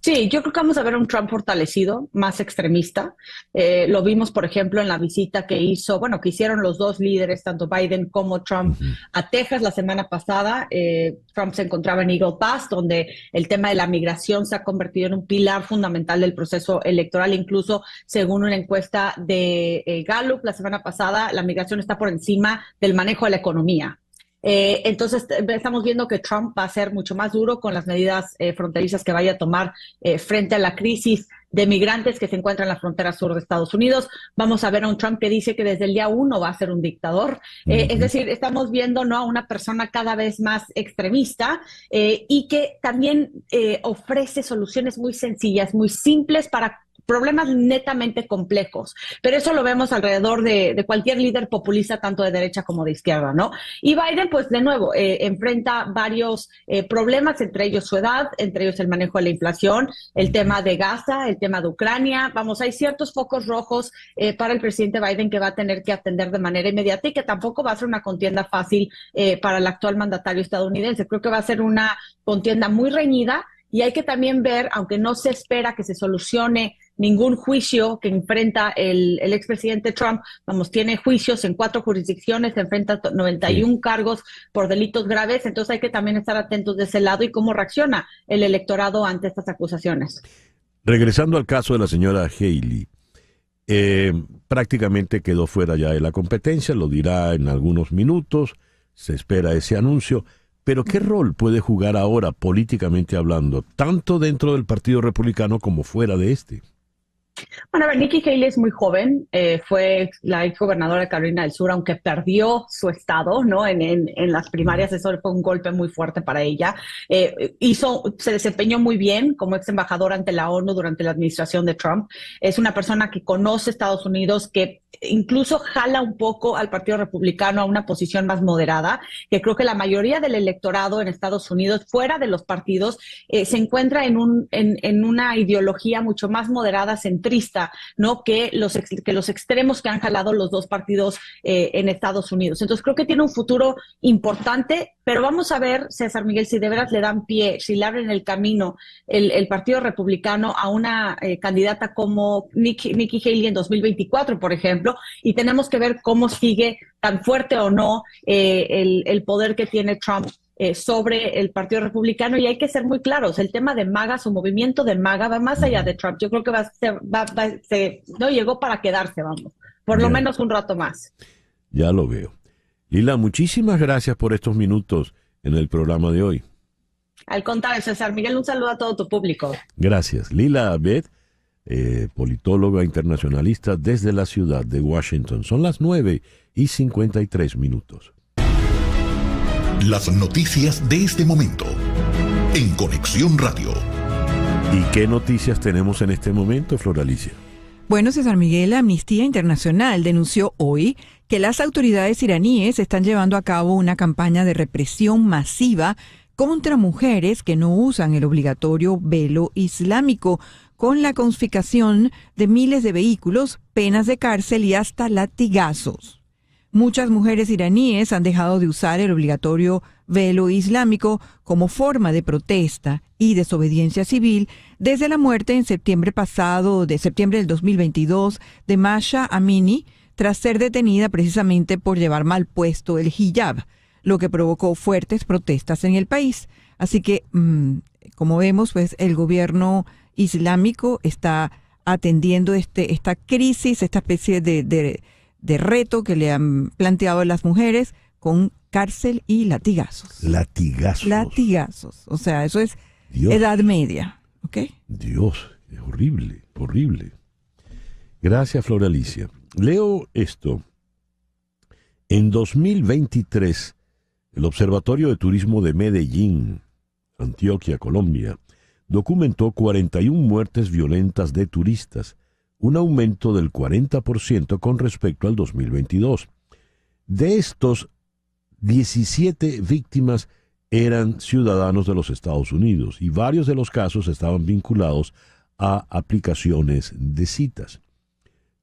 Sí, yo creo que vamos a ver un Trump fortalecido, más extremista. Lo vimos, por ejemplo, en la visita que hicieron los dos líderes, tanto Biden como Trump, a Texas la semana pasada. Trump se encontraba en Eagle Pass, donde el tema de la migración se ha convertido en un pilar fundamental del proceso electoral. Incluso, según una encuesta de Gallup la semana pasada, la migración está por encima del manejo de la economía. Entonces estamos viendo que Trump va a ser mucho más duro con las medidas fronterizas que vaya a tomar frente a la crisis de migrantes que se encuentra en la frontera sur de Estados Unidos. Vamos a ver a un Trump que dice que desde el día 1 va a ser un dictador. Es decir, estamos viendo, ¿no?, a una persona cada vez más extremista y que también ofrece soluciones muy sencillas, muy simples para problemas netamente complejos, pero eso lo vemos alrededor de cualquier líder populista, tanto de derecha como de izquierda, ¿no? Y Biden, pues de nuevo, enfrenta varios problemas, entre ellos su edad, entre ellos el manejo de la inflación, el tema de Gaza, el tema de Ucrania. Vamos, hay ciertos focos rojos para el presidente Biden que va a tener que atender de manera inmediata y que tampoco va a ser una contienda fácil para el actual mandatario estadounidense. Creo que va a ser una contienda muy reñida. Y hay que también ver, aunque no se espera que se solucione ningún juicio que enfrenta el expresidente Trump. Vamos, tiene juicios en 4 jurisdicciones, se enfrenta 91 cargos por delitos graves, entonces hay que también estar atentos de ese lado y cómo reacciona el electorado ante estas acusaciones. Regresando al caso de la señora Haley, prácticamente quedó fuera ya de la competencia, lo dirá en algunos minutos, se espera ese anuncio, pero ¿qué rol puede jugar ahora políticamente hablando, tanto dentro del Partido Republicano como fuera de este? Bueno, a ver, Nikki Haley es muy joven, fue la ex gobernadora de Carolina del Sur, aunque perdió su estado, ¿no? En las primarias, eso fue un golpe muy fuerte para ella. Se desempeñó muy bien como ex embajadora ante la ONU durante la administración de Trump. Es una persona que conoce Estados Unidos, que incluso jala un poco al Partido Republicano a una posición más moderada, que creo que la mayoría del electorado en Estados Unidos, fuera de los partidos, se encuentra en una ideología mucho más moderada, centrista, ¿no? que los extremos que han jalado los dos partidos en Estados Unidos. Entonces creo que tiene un futuro importante, pero vamos a ver, César Miguel, si de veras le dan pie, si le abren el camino el Partido Republicano a una candidata como Nikki Haley en 2024, por ejemplo, y tenemos que ver cómo sigue tan fuerte o no el poder que tiene Trump sobre el Partido Republicano. Y hay que ser muy claros, el tema de MAGA, su movimiento de MAGA va más allá de Trump. Yo creo que no llegó para quedarse, vamos, por lo menos un rato más. Ya lo veo. Lila, muchísimas gracias por estos minutos en el programa de hoy. Al contrario, César Miguel, un saludo a todo tu público. Gracias. Lila Abed, politóloga internacionalista desde la ciudad de Washington. Son las 9:53. Las noticias de este momento en Conexión Radio. ¿Y qué noticias tenemos en este momento, Flor Alicia? Bueno, César Miguel, Amnistía Internacional denunció hoy que las autoridades iraníes están llevando a cabo una campaña de represión masiva contra mujeres que no usan el obligatorio velo islámico, con la confiscación de miles de vehículos, penas de cárcel y hasta latigazos. Muchas mujeres iraníes han dejado de usar el obligatorio velo islámico como forma de protesta y desobediencia civil desde la muerte en septiembre del 2022, de Masha Amini, tras ser detenida precisamente por llevar mal puesto el hijab, lo que provocó fuertes protestas en el país. Así que, como vemos, pues el gobierno islámico está atendiendo esta crisis, esta especie de reto que le han planteado a las mujeres con cárcel y latigazos. Latigazos. O sea, eso es Dios. Edad media. ¿Ok? Dios, es horrible, horrible. Gracias, Flor Alicia. Leo esto. En 2023, el Observatorio de Turismo de Medellín, Antioquia, Colombia, documentó 41 muertes violentas de turistas, un aumento del 40% con respecto al 2022. De estos, 17 víctimas eran ciudadanos de los Estados Unidos y varios de los casos estaban vinculados a aplicaciones de citas.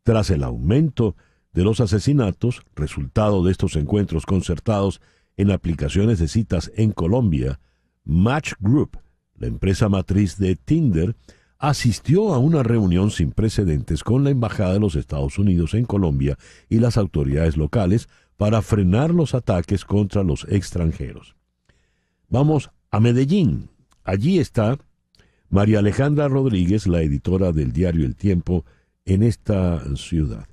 Tras el aumento de los asesinatos, resultado de estos encuentros concertados en aplicaciones de citas en Colombia, Match Group, la empresa matriz de Tinder, asistió a una reunión sin precedentes con la Embajada de los Estados Unidos en Colombia y las autoridades locales para frenar los ataques contra los extranjeros. Vamos a Medellín. Allí está María Alejandra Rodríguez, la editora del diario El Tiempo en esta ciudad.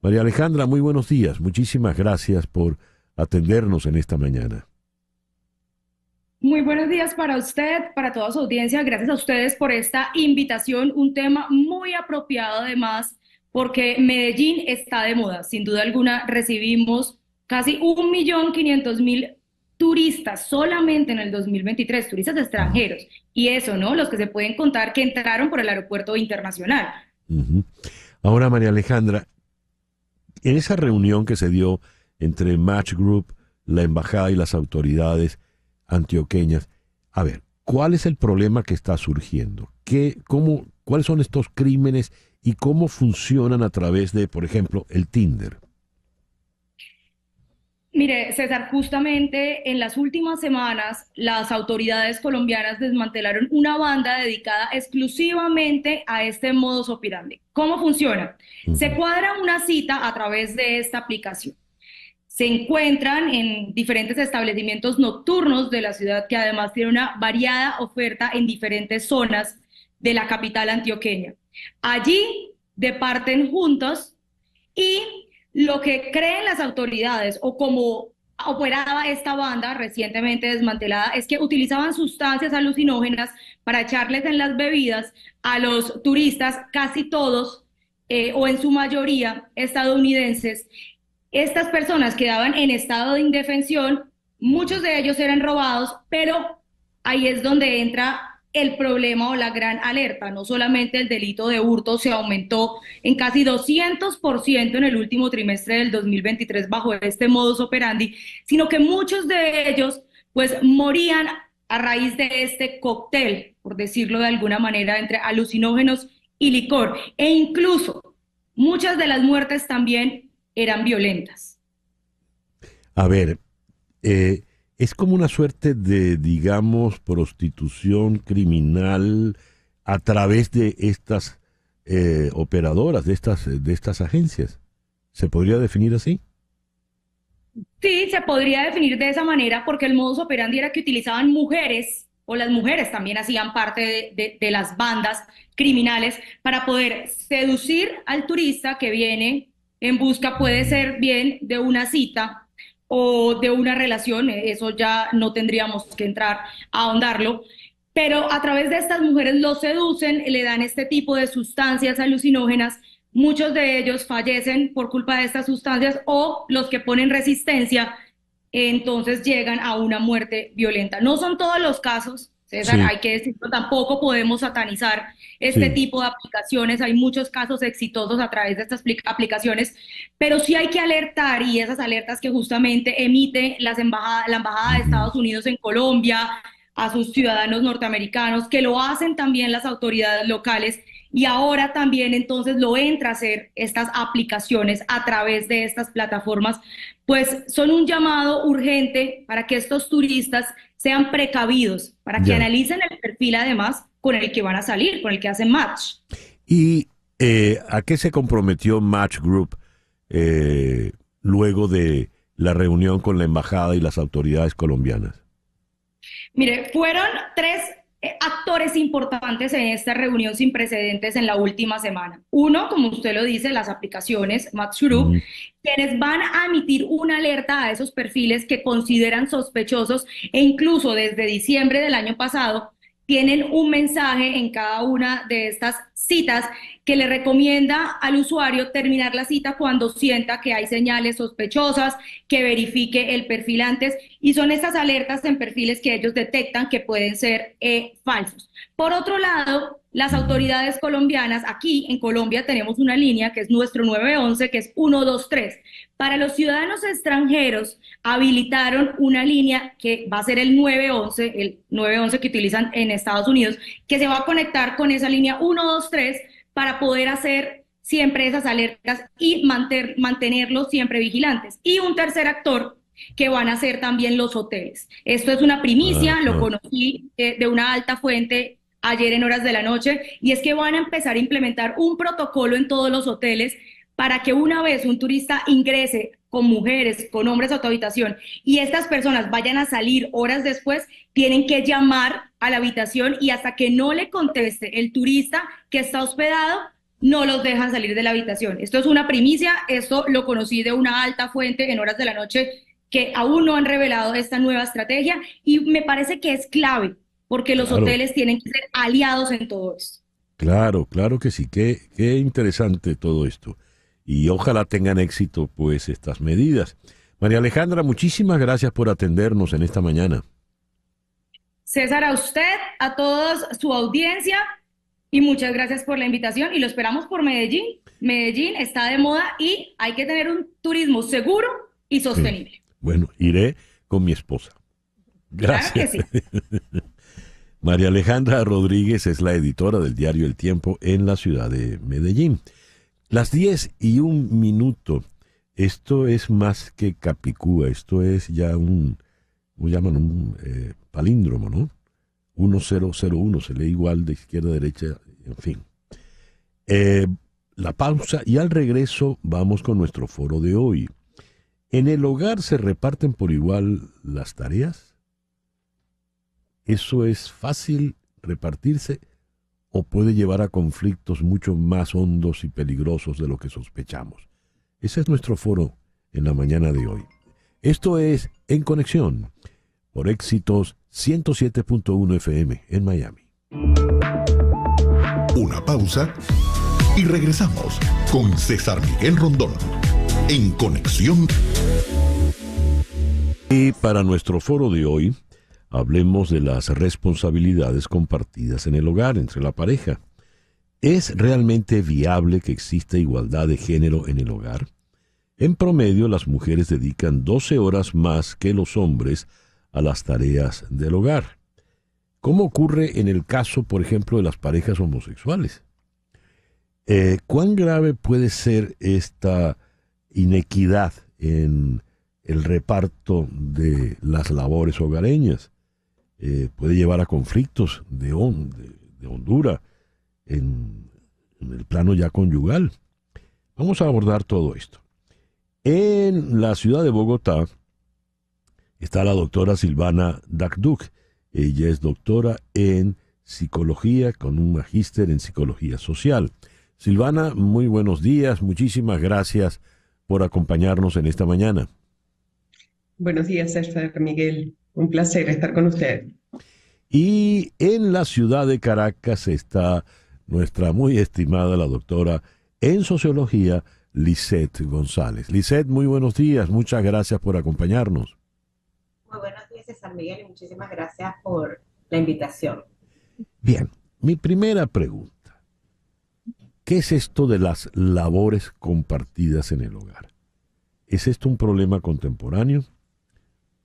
María Alejandra, muy buenos días. Muchísimas gracias por atendernos en esta mañana. Muy buenos días para usted, para toda su audiencia. Gracias a ustedes por esta invitación. Un tema muy apropiado además, porque Medellín está de moda. Sin duda alguna recibimos casi 1.500.000 turistas solamente en el 2023, turistas extranjeros. Y eso, ¿no? Los que se pueden contar que entraron por el aeropuerto internacional. Ahora, María Alejandra, en esa reunión que se dio entre Match Group, la embajada y las autoridades antioqueñas, a ver, ¿cuál es el problema que está surgiendo? ¿Cuáles son estos crímenes y cómo funcionan a través de, por ejemplo, el Tinder? Mire, César, justamente en las últimas semanas las autoridades colombianas desmantelaron una banda dedicada exclusivamente a este modus operandi. ¿Cómo funciona? Se cuadra una cita a través de esta aplicación. Se encuentran en diferentes establecimientos nocturnos de la ciudad, que además tiene una variada oferta en diferentes zonas de la capital antioqueña. Allí departen juntos y lo que creen las autoridades, o como operaba esta banda recientemente desmantelada, es que utilizaban sustancias alucinógenas para echarles en las bebidas a los turistas, casi todos o en su mayoría estadounidenses. Estas personas quedaban en estado de indefensión, muchos de ellos eran robados, pero ahí es donde entra el problema o la gran alerta. No solamente el delito de hurto se aumentó en casi 200% en el último trimestre del 2023 bajo este modus operandi, sino que muchos de ellos pues morían a raíz de este cóctel, por decirlo de alguna manera, entre alucinógenos y licor. E incluso muchas de las muertes también eran violentas. A ver, es como una suerte de, digamos, prostitución criminal a través de estas operadoras, de estas agencias. ¿Se podría definir así? Sí, se podría definir de esa manera, porque el modus operandi era que utilizaban mujeres, o las mujeres también hacían parte de las bandas criminales, para poder seducir al turista que viene en busca, puede ser bien de una cita o de una relación, eso ya no tendríamos que entrar a ahondarlo, pero a través de estas mujeres los seducen, le dan este tipo de sustancias alucinógenas. Muchos de ellos fallecen por culpa de estas sustancias, o los que ponen resistencia, entonces llegan a una muerte violenta. No son todos los casos, César, Sí. hay que decirlo, tampoco podemos satanizar este Sí. tipo de aplicaciones. Hay muchos casos exitosos a través de estas aplicaciones, pero sí hay que alertar, y esas alertas que justamente emite la Embajada de Estados Unidos en Colombia a sus ciudadanos norteamericanos, que lo hacen también las autoridades locales, y ahora también entonces lo entra a hacer estas aplicaciones a través de estas plataformas, pues son un llamado urgente para que estos turistas sean precavidos, para que Ya. analicen el perfil además con el que van a salir, con el que hacen match. ¿Y a qué se comprometió Match Group luego de la reunión con la embajada y las autoridades colombianas? Mire, fueron tres actores importantes en esta reunión sin precedentes en la última semana. Uno, como usted lo dice, las aplicaciones Match Group, quienes van a emitir una alerta a esos perfiles que consideran sospechosos, e incluso desde diciembre del año pasado tienen un mensaje en cada una de estas citas que le recomienda al usuario terminar la cita cuando sienta que hay señales sospechosas, que verifique el perfil antes, y son estas alertas en perfiles que ellos detectan que pueden ser falsos. Por otro lado, las autoridades colombianas, aquí en Colombia tenemos una línea que es nuestro 911, que es 123. Para los ciudadanos extranjeros habilitaron una línea que va a ser el 911 que utilizan en Estados Unidos, que se va a conectar con esa línea 123 para poder hacer siempre esas alertas y mantenerlos siempre vigilantes. Y un tercer actor que van a ser también los hoteles. Esto es una primicia, lo conocí de una alta fuente ayer en horas de la noche, y es que van a empezar a implementar un protocolo en todos los hoteles para que una vez un turista ingrese con mujeres, con hombres a tu habitación, y estas personas vayan a salir horas después, tienen que llamar a la habitación, y hasta que no le conteste el turista que está hospedado, no los dejan salir de la habitación. Esto es una primicia, esto lo conocí de una alta fuente en horas de la noche, que aún no han revelado esta nueva estrategia, y me parece que es clave, porque los hoteles tienen que ser aliados en todo esto. Claro, claro que sí. Qué interesante todo esto. Y ojalá tengan éxito, pues, estas medidas. María Alejandra, muchísimas gracias por atendernos en esta mañana. César, a usted, a toda su audiencia, y muchas gracias por la invitación, y lo esperamos por Medellín. Medellín está de moda y hay que tener un turismo seguro y sostenible. Sí. Bueno, iré con mi esposa. Gracias. Claro que sí. María Alejandra Rodríguez es la editora del diario El Tiempo en la ciudad de Medellín. Las 10:01. Esto es más que Capicúa, esto es ya ¿cómo llaman? Un palíndromo, ¿no? 1001, se lee igual de izquierda a derecha, en fin. La pausa y al regreso vamos con nuestro foro de hoy. ¿En el hogar se reparten por igual las tareas? ¿Eso es fácil repartirse o puede llevar a conflictos mucho más hondos y peligrosos de lo que sospechamos? Ese es nuestro foro en la mañana de hoy. Esto es En Conexión por Éxitos 107.1 FM en Miami. Una pausa y regresamos con César Miguel Rondón en Conexión. Y para nuestro foro de hoy, hablemos de las responsabilidades compartidas en el hogar entre la pareja. ¿Es realmente viable que exista igualdad de género en el hogar? En promedio, las mujeres dedican 12 horas más que los hombres a las tareas del hogar. ¿Cómo ocurre en el caso, por ejemplo, de las parejas homosexuales? ¿Cuán grave puede ser esta inequidad en el reparto de las labores hogareñas? Puede llevar a conflictos de hondura en el plano ya conyugal. Vamos a abordar todo esto. En la ciudad de Bogotá está la doctora Silvana Dakduk. Ella es doctora en psicología con un magíster en psicología social. Silvana, muy buenos días. Muchísimas gracias por acompañarnos en esta mañana. Buenos días, César Miguel. Un placer estar con usted. Y en la ciudad de Caracas está nuestra muy estimada la doctora en sociología, Lisette González. Lisette, muy buenos días. Muchas gracias por acompañarnos. Muy buenos días, César Miguel, y muchísimas gracias por la invitación. Bien, mi primera pregunta. ¿Qué es esto de las labores compartidas en el hogar? ¿Es esto un problema contemporáneo?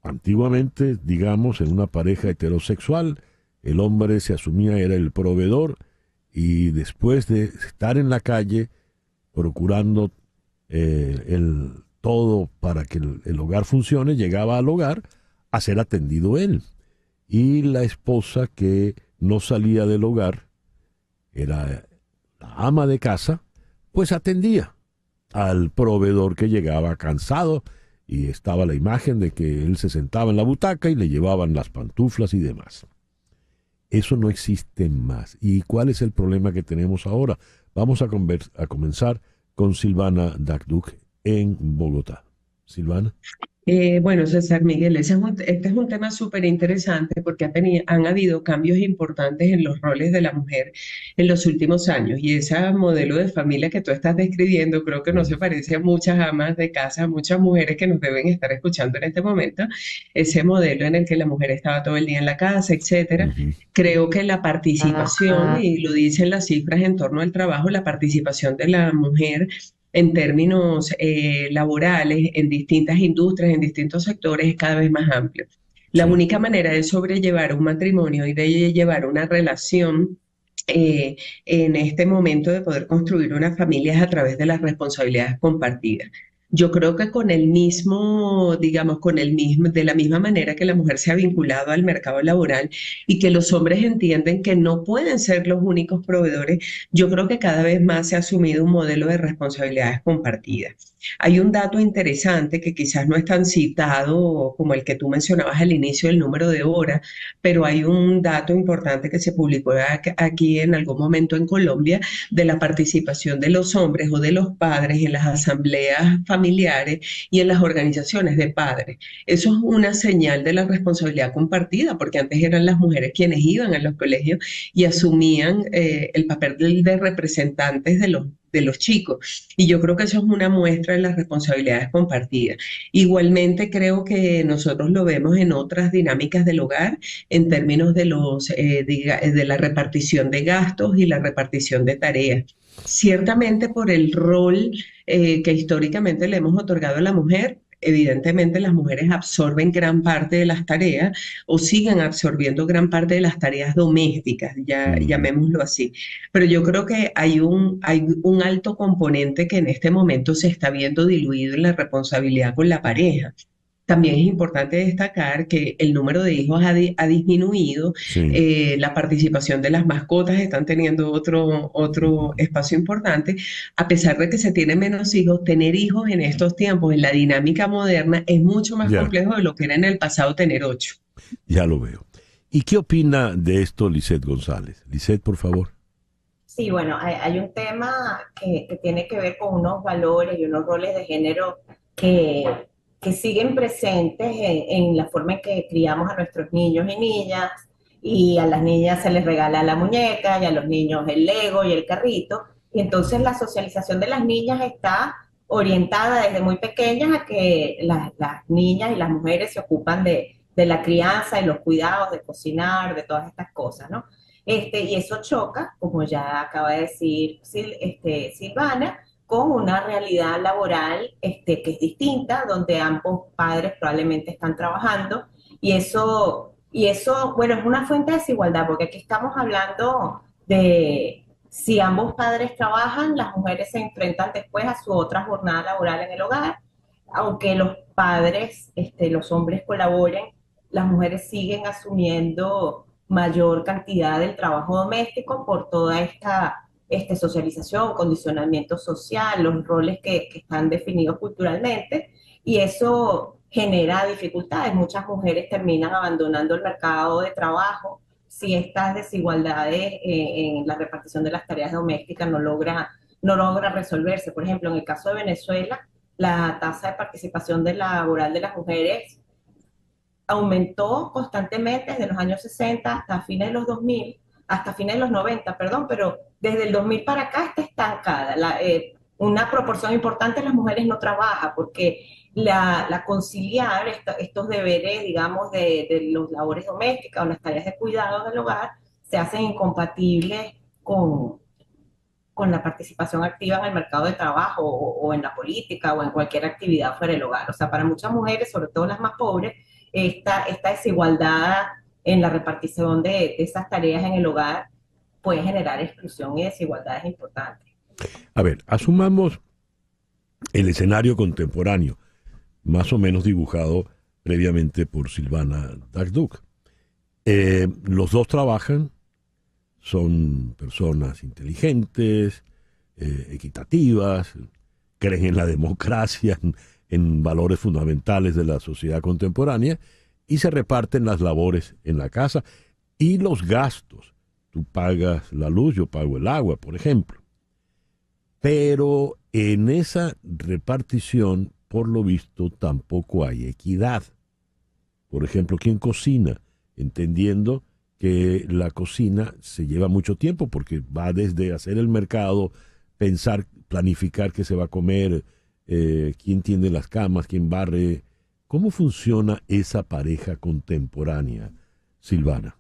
Antiguamente, digamos, en una pareja heterosexual, el hombre se asumía era el proveedor y después de estar en la calle procurando todo para que el hogar funcione, llegaba al hogar a ser atendido él. Y la esposa que no salía del hogar, era la ama de casa, pues atendía al proveedor que llegaba cansado y estaba la imagen de que él se sentaba en la butaca y le llevaban las pantuflas y demás. Eso no existe más. ¿Y cuál es el problema que tenemos ahora? Vamos a comenzar con Silvana Dakduk en Bogotá. Silvana. Bueno, César Miguel, este es un tema súper interesante porque han habido cambios importantes en los roles de la mujer en los últimos años y ese modelo de familia que tú estás describiendo creo que no se parece a muchas amas de casa, a muchas mujeres que nos deben estar escuchando en este momento, ese modelo en el que la mujer estaba todo el día en la casa, etcétera. Creo que la participación, y lo dicen las cifras en torno al trabajo, la participación de la mujer en términos laborales, en distintas industrias, en distintos sectores, es cada vez más amplio. La única manera de sobrellevar un matrimonio y de llevar una relación en este momento de poder construir una familia es a través de las responsabilidades compartidas. Yo creo que con el mismo, digamos, de la misma manera que la mujer se ha vinculado al mercado laboral y que los hombres entienden que no pueden ser los únicos proveedores, yo creo que cada vez más se ha asumido un modelo de responsabilidades compartidas. Hay un dato interesante que quizás no es tan citado como el que tú mencionabas al inicio del número de horas, pero hay un dato importante que se publicó aquí en algún momento en Colombia de la participación de los hombres o de los padres en las asambleas familiares y en las organizaciones de padres. Eso es una señal de la responsabilidad compartida, porque antes eran las mujeres quienes iban a los colegios y asumían el papel de representantes de los chicos. Y yo creo que eso es una muestra de las responsabilidades compartidas. Igualmente creo que nosotros lo vemos en otras dinámicas del hogar, en términos de la repartición de gastos y la repartición de tareas. Ciertamente por el rol que históricamente le hemos otorgado a la mujer, evidentemente las mujeres absorben gran parte de las tareas o siguen absorbiendo gran parte de las tareas domésticas, ya llamémoslo así. Pero yo creo que hay un alto componente que en este momento se está viendo diluido en la responsabilidad con la pareja. También es importante destacar que el número de hijos ha disminuido, la participación de las mascotas están teniendo otro espacio importante. A pesar de que se tienen menos hijos, tener hijos en estos tiempos, en la dinámica moderna, es mucho más complejo de lo que era en el pasado tener 8. Ya lo veo. ¿Y qué opina de esto Lisette González? Lisette, por favor. Sí, bueno, hay un tema que tiene que ver con unos valores y unos roles de género que siguen presentes en la forma en que criamos a nuestros niños y niñas, y a las niñas se les regala la muñeca, y a los niños el Lego y el carrito, y entonces la socialización de las niñas está orientada desde muy pequeñas a que las niñas y las mujeres se ocupan de la crianza y los cuidados, de cocinar, de todas estas cosas, ¿no? Y eso choca, como ya acaba de decir Silvana, con una realidad laboral que es distinta, donde ambos padres probablemente están trabajando, y eso, bueno, es una fuente de desigualdad, porque aquí estamos hablando de si ambos padres trabajan, las mujeres se enfrentan después a su otra jornada laboral en el hogar, aunque los padres, los hombres colaboren, las mujeres siguen asumiendo mayor cantidad del trabajo doméstico por toda esta socialización, condicionamiento social, los roles que están definidos culturalmente, y eso genera dificultades. Muchas mujeres terminan abandonando el mercado de trabajo si estas desigualdades en la repartición de las tareas domésticas no logra resolverse. Por ejemplo, en el caso de Venezuela, la tasa de participación laboral de las mujeres aumentó constantemente desde los años 60 hasta fines de los 2000, hasta fines de los 90, perdón, pero desde el 2000 para acá está estancada. Una proporción importante de las mujeres no trabaja porque la conciliar estos deberes, digamos, de las labores domésticas o las tareas de cuidado del hogar se hacen incompatibles con la participación activa en el mercado de trabajo o en la política o en cualquier actividad fuera del hogar. O sea, para muchas mujeres, sobre todo las más pobres, esta desigualdad en la repartición de esas tareas en el hogar puede generar exclusión y desigualdades importantes. A ver, asumamos el escenario contemporáneo, más o menos dibujado previamente por Silvana Dakduk. Los dos trabajan, son personas inteligentes, equitativas, creen en la democracia, en valores fundamentales de la sociedad contemporánea, y se reparten las labores en la casa y los gastos. Tú pagas la luz, yo pago el agua, por ejemplo. Pero en esa repartición, por lo visto, tampoco hay equidad. Por ejemplo, ¿quién cocina? Entendiendo que la cocina se lleva mucho tiempo porque va desde hacer el mercado, pensar, planificar qué se va a comer, quién tiende las camas, quién barre. ¿Cómo funciona esa pareja contemporánea, Silvana?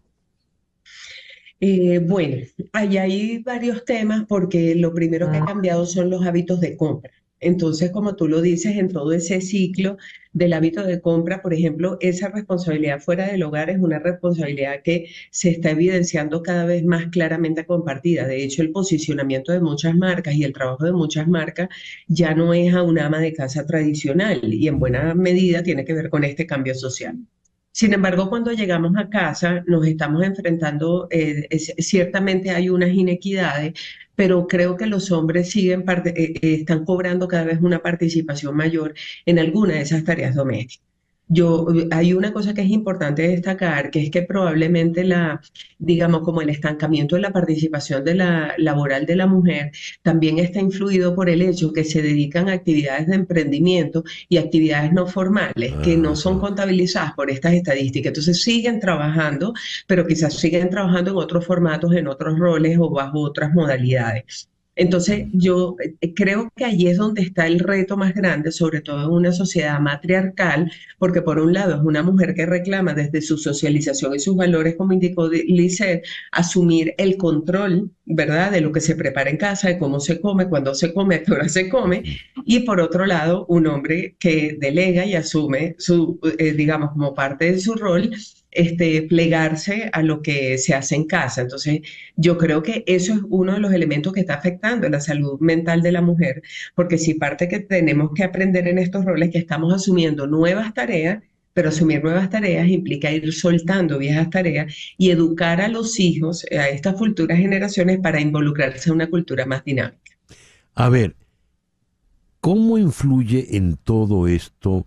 Bueno, ahí hay varios temas porque lo primero que ha cambiado son los hábitos de compra. Entonces, como tú lo dices, en todo ese ciclo del hábito de compra, por ejemplo, esa responsabilidad fuera del hogar es una responsabilidad que se está evidenciando cada vez más claramente compartida. De hecho, el posicionamiento de muchas marcas y el trabajo de muchas marcas ya no es a una ama de casa tradicional y en buena medida tiene que ver con este cambio social. Sin embargo, cuando llegamos a casa nos estamos enfrentando, ciertamente hay unas inequidades, pero creo que los hombres están cobrando cada vez una participación mayor en alguna de esas tareas domésticas. Hay una cosa que es importante destacar, que es que probablemente digamos, como el estancamiento de la participación laboral de la mujer también está influido por el hecho que se dedican a actividades de emprendimiento y actividades no formales que no son contabilizadas por estas estadísticas. Entonces siguen trabajando, pero quizás siguen trabajando en otros formatos, en otros roles o bajo otras modalidades. Entonces, yo creo que allí es donde está el reto más grande, sobre todo en una sociedad matriarcal, porque por un lado es una mujer que reclama desde su socialización y sus valores, como indicó Lisette, asumir el control, ¿verdad?, de lo que se prepara en casa, de cómo se come, cuándo se come, a qué hora se come, y por otro lado, un hombre que delega y asume digamos, como parte de su rol, plegarse a lo que se hace en casa. Entonces, yo creo que eso es uno de los elementos que está afectando la salud mental de la mujer, porque si parte que tenemos que aprender en estos roles que estamos asumiendo nuevas tareas, pero asumir nuevas tareas implica ir soltando viejas tareas y educar a los hijos, a estas futuras generaciones, para involucrarse en una cultura más dinámica. A ver, ¿cómo influye en todo esto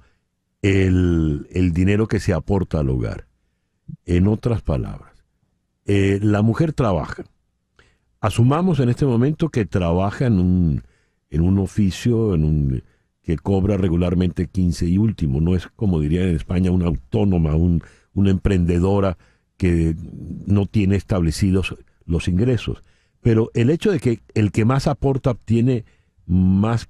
el dinero que se aporta al hogar? En otras palabras, la mujer trabaja. Asumamos en este momento que trabaja en un oficio que cobra regularmente 15 y último. No es, como dirían en España, una autónoma, una emprendedora que no tiene establecidos los ingresos. Pero el hecho de que el que más aporta tiene más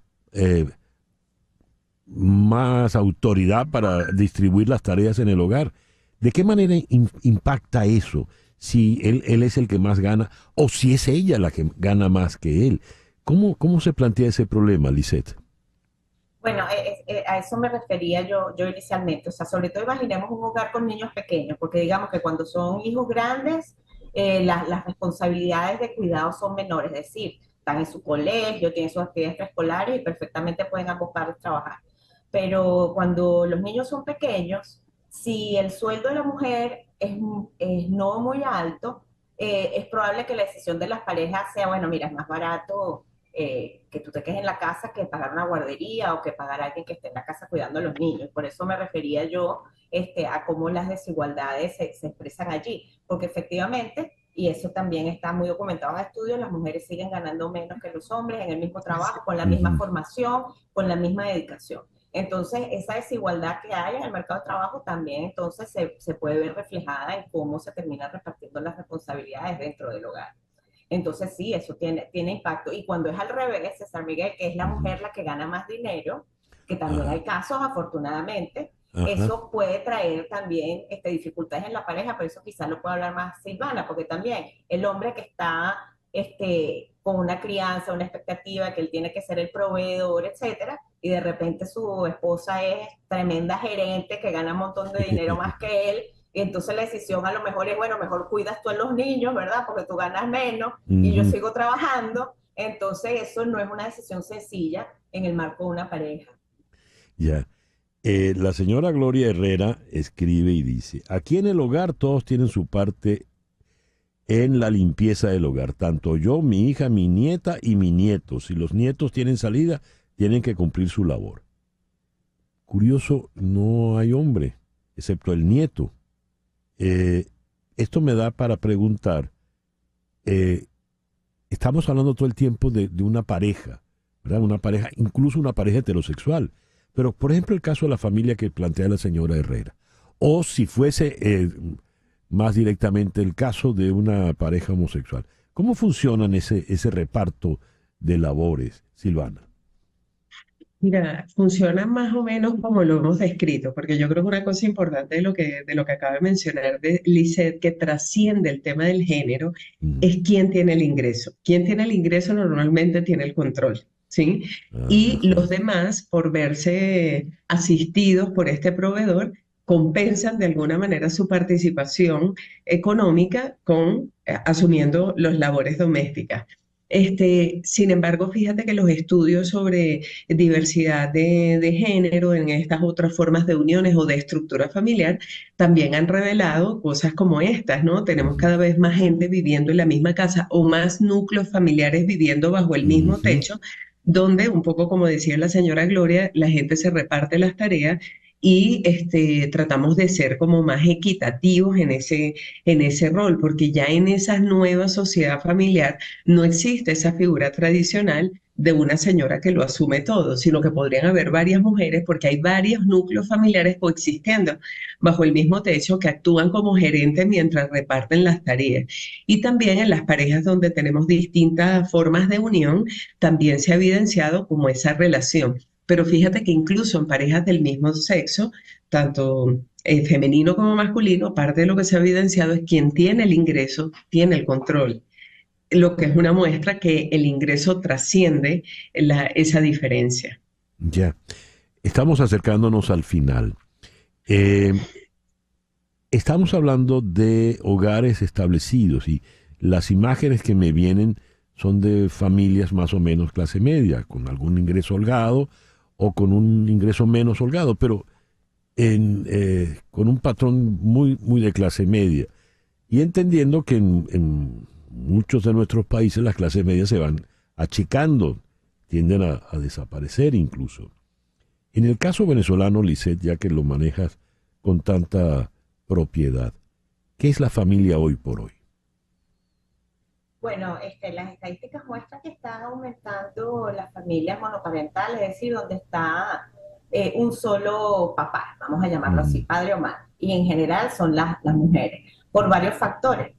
autoridad para distribuir las tareas en el hogar, ¿de qué manera impacta eso? Si él es el que más gana o si es ella la que gana más que él. ¿Cómo se plantea ese problema, Lisette? Bueno, a eso me refería yo inicialmente. O sea, sobre todo imaginemos un hogar con niños pequeños, porque digamos que cuando son hijos grandes, las responsabilidades de cuidado son menores. Es decir, están en su colegio, tienen sus actividades preescolares y perfectamente pueden ambos padres trabajar. Pero cuando los niños son pequeños, si el sueldo de la mujer es no muy alto, es probable que la decisión de las parejas sea, bueno, mira, es más barato que tú te quedes en la casa que pagar una guardería o que pagar a alguien que esté en la casa cuidando a los niños. Por eso me refería yo a cómo las desigualdades se expresan allí, porque efectivamente, y eso también está muy documentado en estudios, las mujeres siguen ganando menos que los hombres en el mismo trabajo, con la misma formación, con la misma dedicación. Entonces, esa desigualdad que hay en el mercado de trabajo también entonces se puede ver reflejada en cómo se terminan repartiendo las responsabilidades dentro del hogar. Entonces, sí, eso tiene impacto. Y cuando es al revés, César Miguel, que es la mujer la que gana más dinero, que también hay casos, afortunadamente, eso puede traer también dificultades en la pareja, pero eso quizás lo puede hablar más Silvana, porque también el hombre que está con una crianza, una expectativa de que él tiene que ser el proveedor, etcétera, y de repente su esposa es tremenda gerente que gana un montón de dinero más que él, y entonces la decisión a lo mejor es, bueno, mejor cuidas tú a los niños, ¿verdad? Porque tú ganas menos y yo sigo trabajando. Entonces eso no es una decisión sencilla en el marco de una pareja. Ya. La señora Gloria Herrera escribe y dice, aquí en el hogar todos tienen su parte en la limpieza del hogar, tanto yo, mi hija, mi nieta y mi nieto. Si los nietos tienen salida, tienen que cumplir su labor. Curioso, no hay hombre, excepto el nieto. Esto me da para preguntar, estamos hablando todo el tiempo de una pareja, ¿verdad? Una pareja, incluso una pareja heterosexual. Pero, por ejemplo, el caso de la familia que plantea la señora Herrera. O si fuese más directamente el caso de una pareja homosexual. ¿Cómo funcionan ese reparto de labores, Silvana? Mira, funciona más o menos como lo hemos descrito, porque yo creo que una cosa importante de lo que acaba de mencionar de Lisette, que trasciende el tema del género, es quién tiene el ingreso. Quien tiene el ingreso normalmente tiene el control, ¿sí? Y los demás, por verse asistidos por este proveedor, compensan de alguna manera su participación económica asumiendo las labores domésticas. Sin embargo, fíjate que los estudios sobre diversidad de género en estas otras formas de uniones o de estructura familiar también han revelado cosas como estas, ¿no? Tenemos cada vez más gente viviendo en la misma casa o más núcleos familiares viviendo bajo el mismo techo, donde, un poco como decía la señora Gloria, la gente se reparte las tareas y tratamos de ser como más equitativos en ese rol, porque ya en esa nueva sociedad familiar no existe esa figura tradicional de una señora que lo asume todo, sino que podrían haber varias mujeres porque hay varios núcleos familiares coexistiendo bajo el mismo techo que actúan como gerentes mientras reparten las tareas. Y también en las parejas donde tenemos distintas formas de unión, también se ha evidenciado como esa relación. Pero fíjate que incluso en parejas del mismo sexo, tanto femenino como masculino, parte de lo que se ha evidenciado es quien tiene el ingreso, tiene el control. Lo que es una muestra que el ingreso trasciende esa diferencia. Ya, estamos acercándonos al final. Estamos hablando de hogares establecidos y las imágenes que me vienen son de familias más o menos clase media, con algún ingreso holgado o con un ingreso menos holgado, pero con un patrón muy, muy de clase media. Y entendiendo que en muchos de nuestros países las clases medias se van achicando, tienden a desaparecer incluso. En el caso venezolano, Lisette, ya que lo manejas con tanta propiedad, ¿qué es la familia hoy por hoy? Bueno, las estadísticas muestran que están aumentando las familias monoparentales, es decir, donde está un solo papá, vamos a llamarlo así, padre o madre, y en general son las mujeres, por varios factores.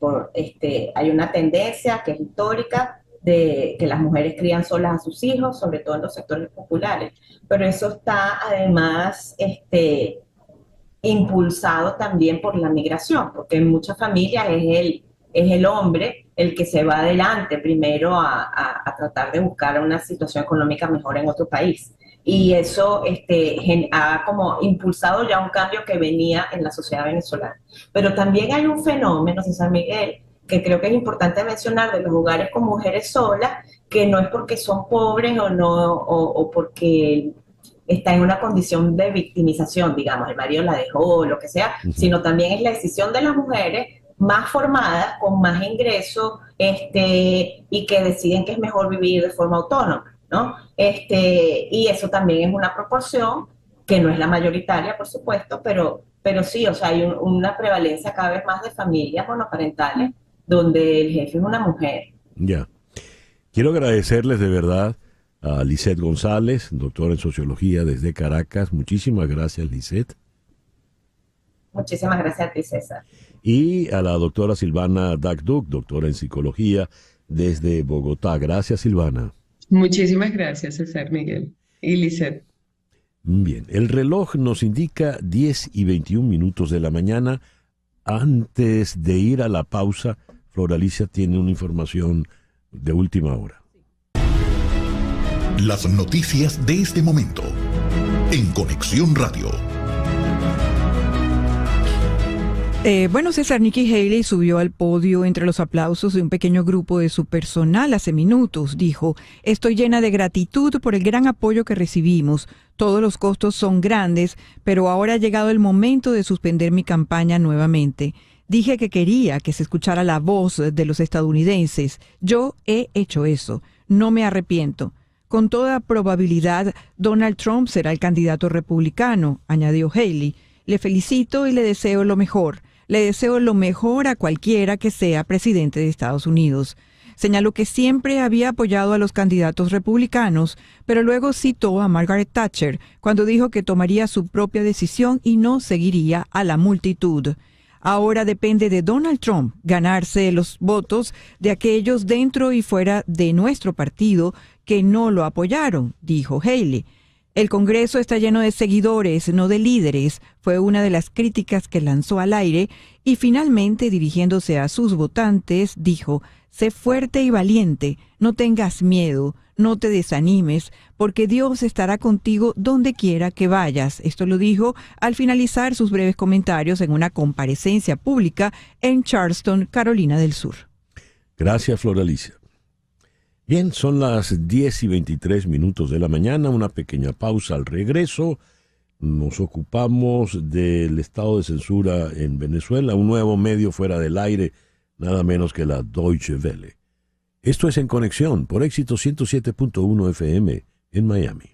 Hay una tendencia que es histórica de que las mujeres crían solas a sus hijos, sobre todo en los sectores populares, pero eso está además impulsado también por la migración, porque en muchas familias es el hombre el que se va adelante primero a tratar de buscar una situación económica mejor en otro país. Y eso ha como impulsado ya un cambio que venía en la sociedad venezolana. Pero también hay un fenómeno, César Miguel, que creo que es importante mencionar, de los hogares con mujeres solas, que no es porque son pobres o porque está en una condición de victimización, digamos, el marido la dejó o lo que sea, sino también es la decisión de las mujeres más formadas, con más ingresos, y que deciden que es mejor vivir de forma autónoma, ¿no? Y eso también es una proporción que no es la mayoritaria, por supuesto, pero sí, o sea, hay una prevalencia cada vez más de familias monoparentales donde el jefe es una mujer. Ya. Quiero agradecerles de verdad a Lisette González, doctora en sociología desde Caracas. Muchísimas gracias, Lisette. Muchísimas gracias a ti, César. Y a la doctora Silvana Dagduk, doctora en psicología desde Bogotá. Gracias, Silvana. Muchísimas gracias, César Miguel y Lisette. Bien, el reloj nos indica 10:21 de la mañana. Antes de ir a la pausa, Flor Alicia tiene una información de última hora. Las noticias de este momento en Conexión Radio. Bueno, César, Nikki Haley subió al podio entre los aplausos de un pequeño grupo de su personal hace minutos. Dijo: estoy llena de gratitud por el gran apoyo que recibimos. Todos los costos son grandes, pero ahora ha llegado el momento de suspender mi campaña nuevamente. Dije que quería que se escuchara la voz de los estadounidenses. Yo he hecho eso. No me arrepiento. Con toda probabilidad, Donald Trump será el candidato republicano, añadió Haley. Le felicito y le deseo lo mejor. Le deseo lo mejor a cualquiera que sea presidente de Estados Unidos. Señaló que siempre había apoyado a los candidatos republicanos, pero luego citó a Margaret Thatcher cuando dijo que tomaría su propia decisión y no seguiría a la multitud. Ahora depende de Donald Trump ganarse los votos de aquellos dentro y fuera de nuestro partido que no lo apoyaron, dijo Haley. El Congreso está lleno de seguidores, no de líderes, fue una de las críticas que lanzó al aire, y finalmente, dirigiéndose a sus votantes, dijo: sé fuerte y valiente, no tengas miedo, no te desanimes, porque Dios estará contigo donde quiera que vayas. Esto lo dijo al finalizar sus breves comentarios en una comparecencia pública en Charleston, Carolina del Sur. Gracias, Flor Alicia. Bien, son las 10:23 de la mañana, una pequeña pausa. Al regreso nos ocupamos del estado de censura en Venezuela, un nuevo medio fuera del aire, nada menos que la Deutsche Welle. Esto es En Conexión por Éxito 107.1 FM en Miami.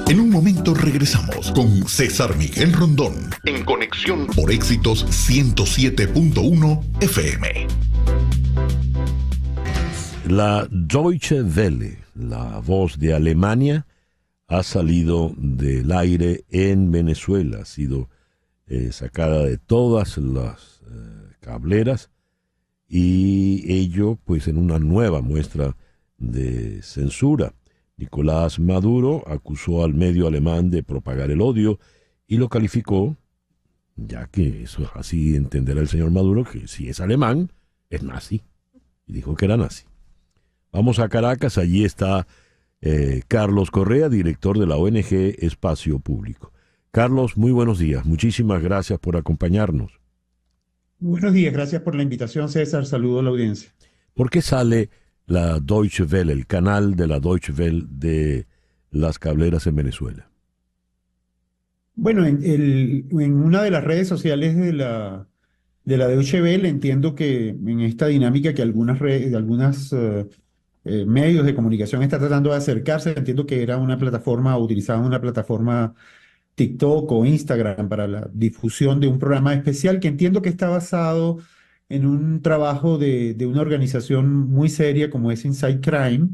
En un momento regresamos con César Miguel Rondón en Conexión por Éxitos 107.1 FM. La Deutsche Welle la voz de Alemania, ha salido del aire en Venezuela. Ha sido sacada de todas las cableras, y ello pues en una nueva muestra de censura. Nicolás Maduro acusó al medio alemán de propagar el odio y lo calificó, ya que eso así entenderá el señor Maduro, que si es alemán, es nazi. Y dijo que era nazi. Vamos a Caracas, allí está Carlos Correa, director de la ONG Espacio Público. Carlos, muy buenos días. Muchísimas gracias por acompañarnos. Buenos días, gracias por la invitación, César. Saludo a la audiencia. ¿Por qué sale la Deutsche Welle, el canal de la Deutsche Welle de las cableras en Venezuela? Bueno, en una de las redes sociales de la Deutsche Welle, entiendo que en esta dinámica que algunos medios de comunicación están tratando de acercarse, entiendo que era una plataforma, utilizaban una plataforma TikTok o Instagram para la difusión de un programa especial que entiendo que está basado en un trabajo de una organización muy seria como es Inside Crime,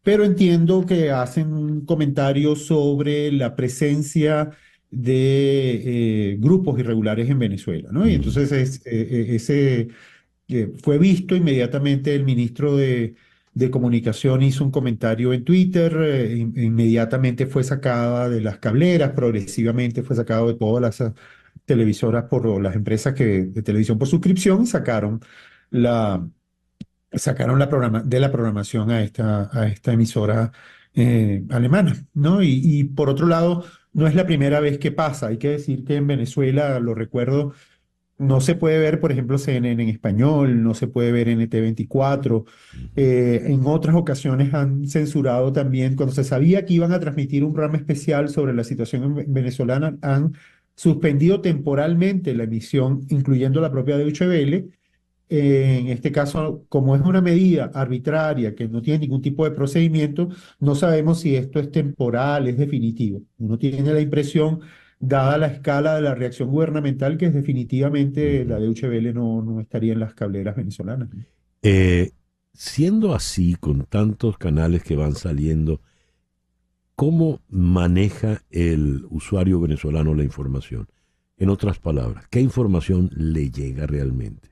pero entiendo que hacen un comentario sobre la presencia de grupos irregulares en Venezuela, ¿no? Y entonces fue visto inmediatamente. El ministro de Comunicación hizo un comentario en Twitter, inmediatamente fue sacada de las cableras, progresivamente fue sacado de todas las televisoras por las empresas de televisión por suscripción, y sacaron de la programación a esta emisora alemana, ¿no? Y por otro lado, no es la primera vez que pasa. Hay que decir que en Venezuela, lo recuerdo, no se puede ver, por ejemplo, CNN en español, no se puede ver NT24. En otras ocasiones han censurado también, cuando se sabía que iban a transmitir un programa especial sobre la situación venezolana, han suspendido temporalmente la emisión, incluyendo la propia Deutsche Welle. En este caso, como es una medida arbitraria que no tiene ningún tipo de procedimiento, no sabemos si esto es temporal, es definitivo. Uno tiene la impresión, dada la escala de la reacción gubernamental, que es definitivamente la Deutsche Welle no estaría en las cableras venezolanas. Siendo así, con tantos canales que van saliendo, ¿cómo maneja el usuario venezolano la información? En otras palabras, ¿qué información le llega realmente?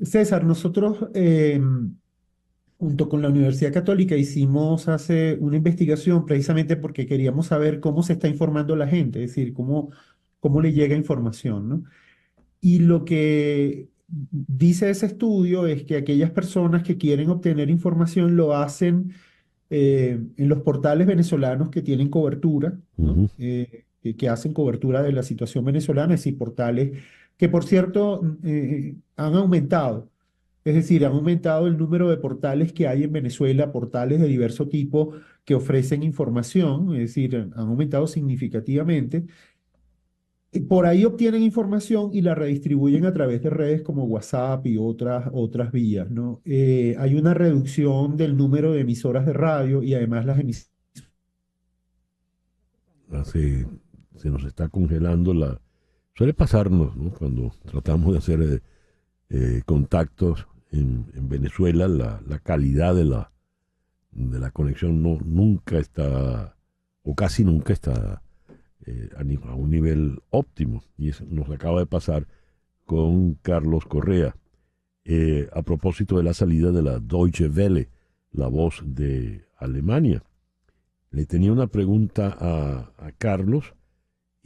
César, nosotros junto con la Universidad Católica hicimos hace una investigación precisamente porque queríamos saber cómo se está informando la gente, es decir, cómo le llega información, ¿no? Y lo que dice ese estudio es que aquellas personas que quieren obtener información lo hacen en los portales venezolanos que tienen cobertura, ¿no? Que hacen cobertura de la situación venezolana, es decir, portales que, por cierto, han aumentado. Es decir, han aumentado el número de portales que hay en Venezuela, portales de diverso tipo que ofrecen información, es decir, han aumentado significativamente. Por ahí obtienen información y la redistribuyen a través de redes como WhatsApp y otras vías, ¿no? Hay una reducción del número de emisoras de radio y además las emisoras. Se nos está congelando la... Suele pasarnos, ¿no? Cuando tratamos de hacer contactos en Venezuela, la calidad de la conexión nunca está, o casi nunca está a un nivel óptimo. Y eso nos acaba de pasar con Carlos Correa. A propósito de la salida de la Deutsche Welle, la voz de Alemania. Le tenía una pregunta a Carlos,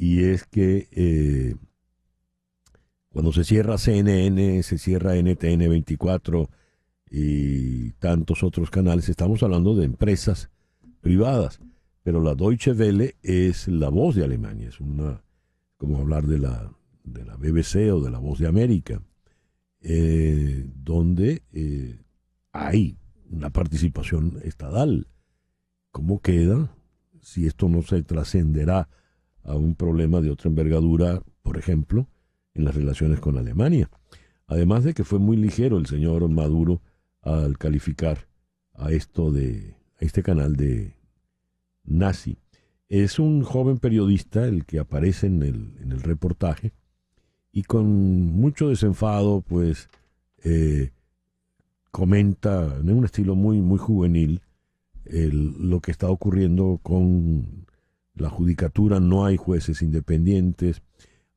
y es que cuando se cierra CNN, se cierra NTN 24 y tantos otros canales, estamos hablando de empresas privadas, pero la Deutsche Welle es la voz de Alemania, es como hablar de la BBC o de la Voz de América, donde hay una participación estatal. ¿Cómo queda si esto no se trascenderá a un problema de otra envergadura, por ejemplo, en las relaciones con Alemania? Además de que fue muy ligero el señor Maduro al calificar a este canal de nazi. Es un joven periodista el que aparece en el reportaje, y con mucho desenfado, pues, comenta en un estilo muy, muy juvenil lo que está ocurriendo con la judicatura. No hay jueces independientes,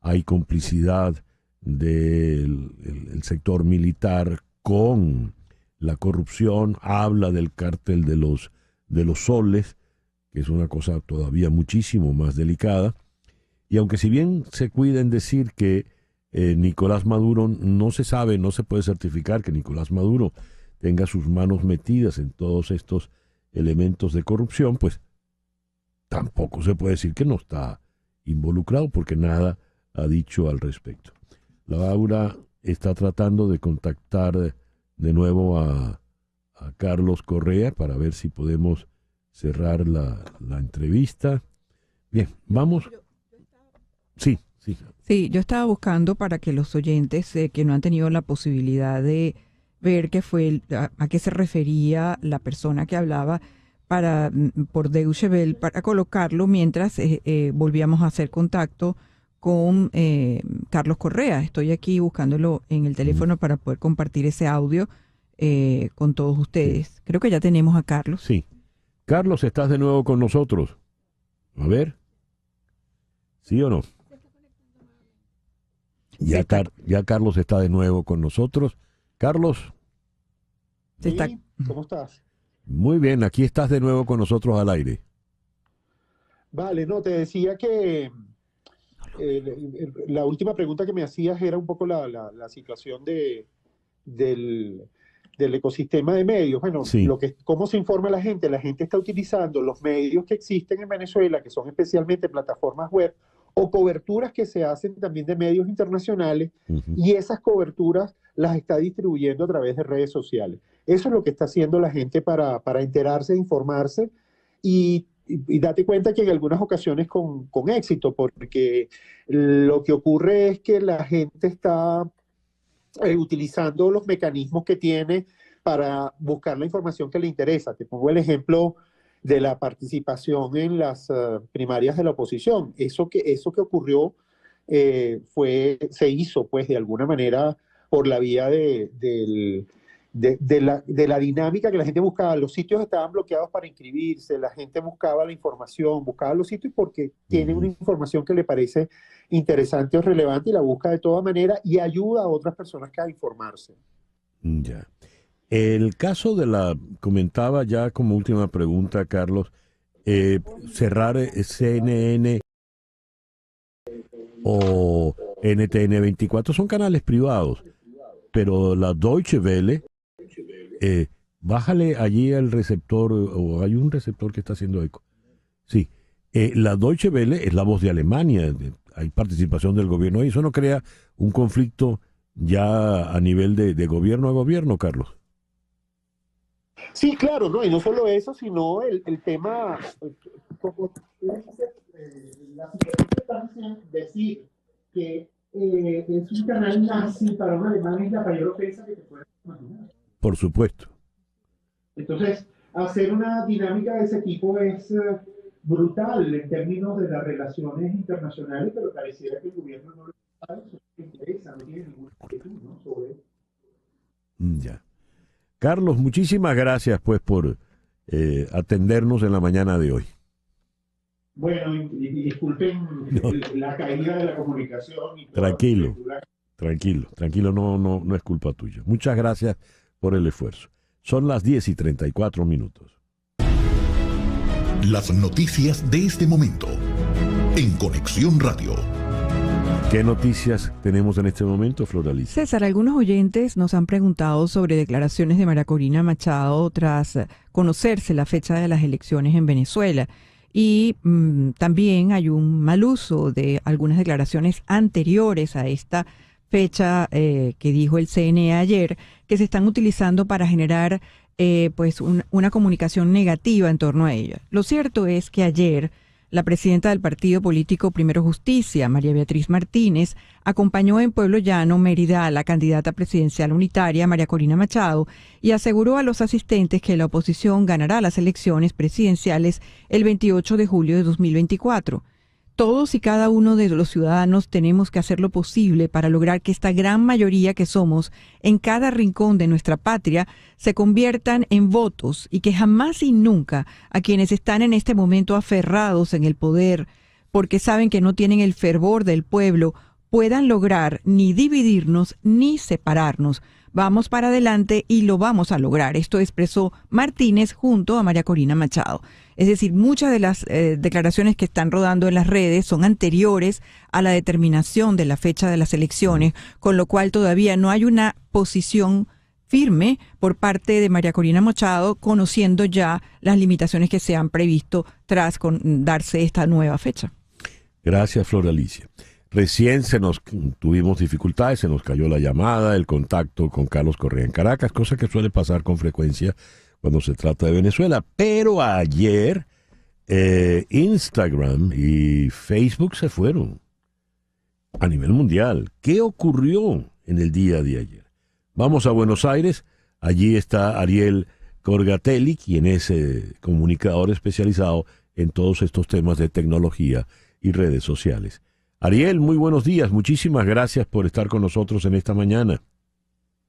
hay complicidad del sector militar con la corrupción, habla del cártel de los soles, que es una cosa todavía muchísimo más delicada. Y aunque si bien se cuida en decir que Nicolás Maduro no se sabe, no se puede certificar que Nicolás Maduro tenga sus manos metidas en todos estos elementos de corrupción, pues tampoco se puede decir que no está involucrado, porque nada ha dicho al respecto. Laura está tratando de contactar de nuevo a Carlos Correa para ver si podemos cerrar la entrevista. Bien, vamos. Sí. Sí, yo estaba buscando para que los oyentes que no han tenido la posibilidad de ver qué fue, a qué se refería la persona que hablaba por Deutsche Welle, para colocarlo mientras volvíamos a hacer contacto con Carlos Correa. Estoy aquí buscándolo en el teléfono para poder compartir ese audio con todos ustedes. Sí. Creo que ya tenemos a Carlos. Sí. Carlos, ¿estás de nuevo con nosotros? A ver. ¿Sí o no? Ya Carlos está de nuevo con nosotros. Carlos. Sí, ¿cómo estás? Muy bien, aquí estás de nuevo con nosotros al aire. Vale, no, te decía que la última pregunta que me hacías era un poco la situación del ecosistema de medios. Bueno, sí. ¿Cómo se informa la gente? La gente está utilizando los medios que existen en Venezuela, que son especialmente plataformas web, o coberturas que se hacen también de medios internacionales, y esas coberturas las está distribuyendo a través de redes sociales. Eso es lo que está haciendo la gente para enterarse, informarse, y date cuenta que en algunas ocasiones con éxito, porque lo que ocurre es que la gente está utilizando los mecanismos que tiene para buscar la información que le interesa. Te pongo el ejemplo de la participación en las primarias de la oposición. Eso que ocurrió se hizo pues de alguna manera por la vía de la dinámica que la gente buscaba. Los sitios estaban bloqueados para inscribirse, la gente buscaba la información, buscaba los sitios porque tiene una información que le parece interesante o relevante y la busca de toda manera y ayuda a otras personas a informarse. Ya. El caso comentaba ya como última pregunta, Carlos, cerrar CNN o NTN 24 son canales privados, pero la Deutsche Welle, bájale allí el receptor, o hay un receptor que está haciendo eco. Sí, la Deutsche Welle es la voz de Alemania, hay participación del gobierno ahí. ¿Eso no crea un conflicto ya a nivel de gobierno a gobierno, Carlos? Sí, claro, ¿no? Y no solo eso, sino el tema, como la situación decir que es un canal nazi para un alemán es la mayor ofensa que te puedes imaginar. Por supuesto. Entonces, hacer una dinámica de ese tipo es brutal en términos de las relaciones internacionales, pero pareciera que el gobierno no le interesa, no tiene ninguna inquietud, ¿no? Sobre eso. Ya. Carlos, muchísimas gracias pues por atendernos en la mañana de hoy. Bueno, y disculpen la caída de la comunicación. Y tranquilo, no es culpa tuya. Muchas gracias por el esfuerzo. Son las 10:34. Las noticias de este momento en Conexión Radio. ¿Qué noticias tenemos en este momento, Floraliza? César, algunos oyentes nos han preguntado sobre declaraciones de María Corina Machado tras conocerse la fecha de las elecciones en Venezuela. Y también hay un mal uso de algunas declaraciones anteriores a esta fecha que dijo el CNE ayer, que se están utilizando para generar una comunicación negativa en torno a ella. Lo cierto es que ayer la presidenta del partido político Primero Justicia, María Beatriz Martínez, acompañó en Pueblo Llano, Mérida, a la candidata presidencial unitaria, María Corina Machado, y aseguró a los asistentes que la oposición ganará las elecciones presidenciales el 28 de julio de 2024. todos y cada uno de los ciudadanos tenemos que hacer lo posible para lograr que esta gran mayoría que somos en cada rincón de nuestra patria se conviertan en votos y que jamás y nunca a quienes están en este momento aferrados en el poder porque saben que no tienen el fervor del pueblo puedan lograr ni dividirnos ni separarnos. Vamos para adelante y lo vamos a lograr. Esto expresó Martínez junto a María Corina Machado. Es decir, muchas de las declaraciones que están rodando en las redes son anteriores a la determinación de la fecha de las elecciones, con lo cual todavía no hay una posición firme por parte de María Corina Machado, conociendo ya las limitaciones que se han previsto tras darse esta nueva fecha. Gracias, Flor Alicia. Recién tuvimos dificultades, se nos cayó la llamada, el contacto con Carlos Correa en Caracas, cosa que suele pasar con frecuencia cuando se trata de Venezuela. Pero ayer Instagram y Facebook se fueron a nivel mundial. ¿Qué ocurrió en el día de ayer? Vamos a Buenos Aires. Allí está Ariel Corgatelli, quien es comunicador especializado en todos estos temas de tecnología y redes sociales. Ariel, muy buenos días. Muchísimas gracias por estar con nosotros en esta mañana.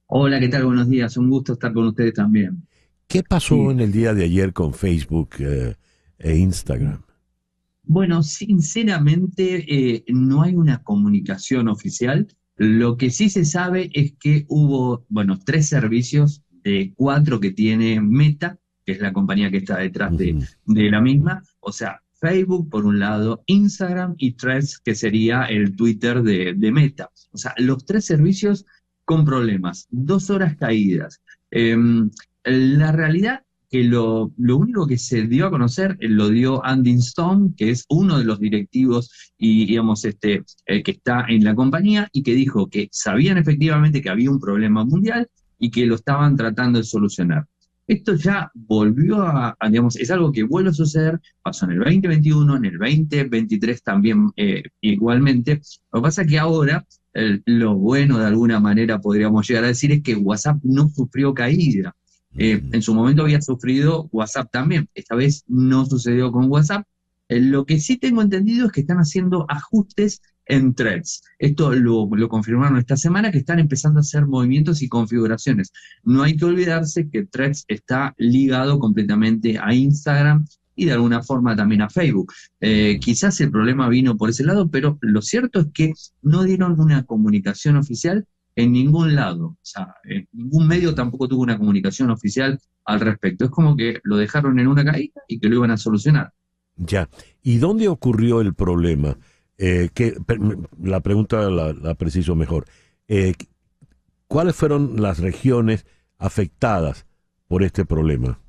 Hola, ¿qué tal? Buenos días. Un gusto estar con ustedes también. ¿Qué pasó en el día de ayer con Facebook e Instagram? Bueno, sinceramente no hay una comunicación oficial. Lo que sí se sabe es que hubo, 3 servicios de 4 que tiene Meta, que es la compañía que está detrás de la misma. O sea, Facebook, por un lado, Instagram y Threads, que sería el Twitter de Meta. O sea, los 3 servicios con problemas, 2 horas caídas. La realidad que lo único que se dio a conocer lo dio Andy Stone, que es uno de los directivos y digamos que está en la compañía y que dijo que sabían efectivamente que había un problema mundial y que lo estaban tratando de solucionar. Esto ya volvió digamos, es algo que vuelve a suceder, pasó en el 2021, en el 2023 también igualmente. Lo que pasa es que ahora, lo bueno de alguna manera podríamos llegar a decir es que WhatsApp no sufrió caída. En su momento había sufrido WhatsApp también, esta vez no sucedió con WhatsApp. Lo que sí tengo entendido es que están haciendo ajustes en Threads. Esto lo confirmaron esta semana, que están empezando a hacer movimientos y configuraciones. No hay que olvidarse que Threads está ligado completamente a Instagram y de alguna forma también a Facebook. Quizás el problema vino por ese lado, pero lo cierto es que no dieron una comunicación oficial en ningún lado. O sea, en ningún medio tampoco tuvo una comunicación oficial al respecto. Es como que lo dejaron en una caída y que lo iban a solucionar. Ya. ¿Y dónde ocurrió el problema? La pregunta la preciso mejor. ¿Cuáles fueron las regiones afectadas por este problema?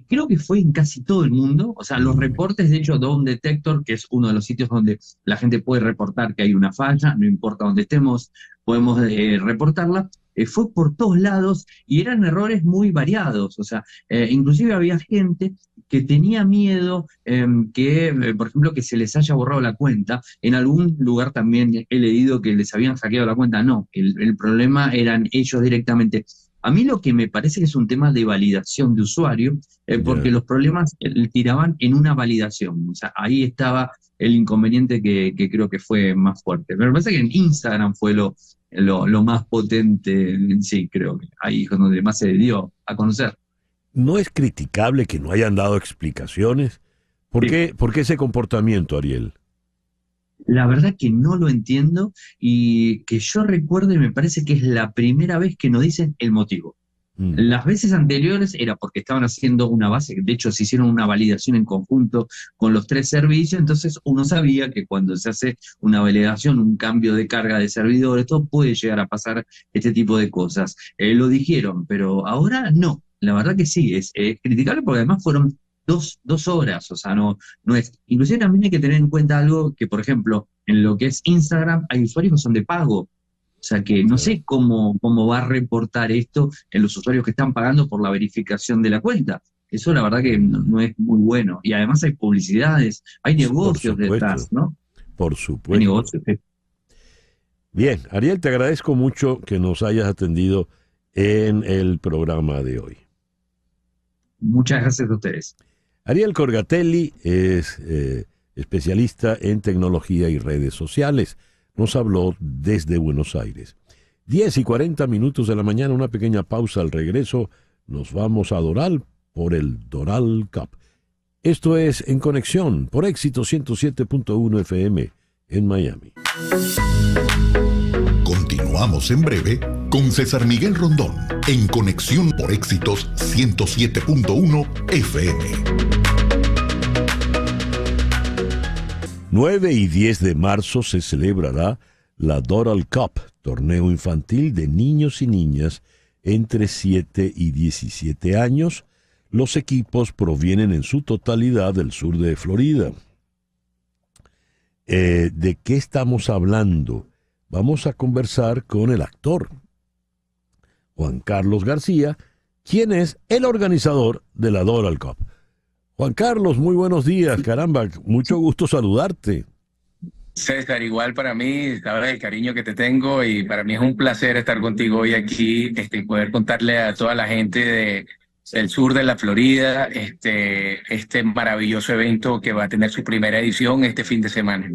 Creo que fue en casi todo el mundo. O sea, los reportes, de hecho, Down Detector, que es uno de los sitios donde la gente puede reportar que hay una falla, no importa dónde estemos, podemos reportarla, fue por todos lados y eran errores muy variados. O sea, inclusive había gente que tenía miedo por ejemplo, que se les haya borrado la cuenta. En algún lugar también he leído que les habían hackeado la cuenta. No, el problema eran ellos directamente. A mí lo que me parece que es un tema de validación de usuario, porque los problemas tiraban en una validación. O sea, ahí estaba el inconveniente que creo que fue más fuerte. Pero me parece que en Instagram fue lo más potente en sí, creo que ahí es donde más se dio a conocer. ¿No es criticable que no hayan dado explicaciones? ¿Por qué ese comportamiento, Ariel? La verdad que no lo entiendo y que yo recuerde me parece que es la primera vez que nos dicen el motivo. Las veces anteriores era porque estaban haciendo una base, de hecho se hicieron una validación en conjunto con los 3 servicios, entonces uno sabía que cuando se hace una validación, un cambio de carga de servidores, todo puede llegar a pasar este tipo de cosas. Lo dijeron, pero ahora no. La verdad que sí, es criticable porque además fueron 2 horas, o sea, no es. Inclusive también hay que tener en cuenta algo que, por ejemplo, en lo que es Instagram hay usuarios que son de pago. O sea que no sé cómo va a reportar esto en los usuarios que están pagando por la verificación de la cuenta. Eso la verdad que no es muy bueno. Y además hay publicidades, hay negocios detrás, ¿no? Por supuesto. Hay negocios. Bien, Ariel, te agradezco mucho que nos hayas atendido en el programa de hoy. Muchas gracias a ustedes. Ariel Corgatelli es especialista en tecnología y redes sociales. Nos habló desde Buenos Aires. 10:40 de la mañana, una pequeña pausa. Al regreso nos vamos a Doral por el Doral Cup. Esto es En Conexión por Éxito 107.1 FM en Miami. Continuamos en breve con César Miguel Rondón en Conexión por Éxitos 107.1 FM. 9 y 10 de marzo se celebrará la Doral Cup, torneo infantil de niños y niñas entre 7 y 17 años. Los equipos provienen en su totalidad del sur de Florida. ¿De qué estamos hablando? Vamos a conversar con el actor Juan Carlos García, quien es el organizador de la Doral Cup. Juan Carlos, muy buenos días, caramba, mucho gusto saludarte. César, igual para mí, sabes el cariño que te tengo y para mí es un placer estar contigo hoy aquí, poder contarle a toda la gente del sur de la Florida este maravilloso evento que va a tener su primera edición este fin de semana.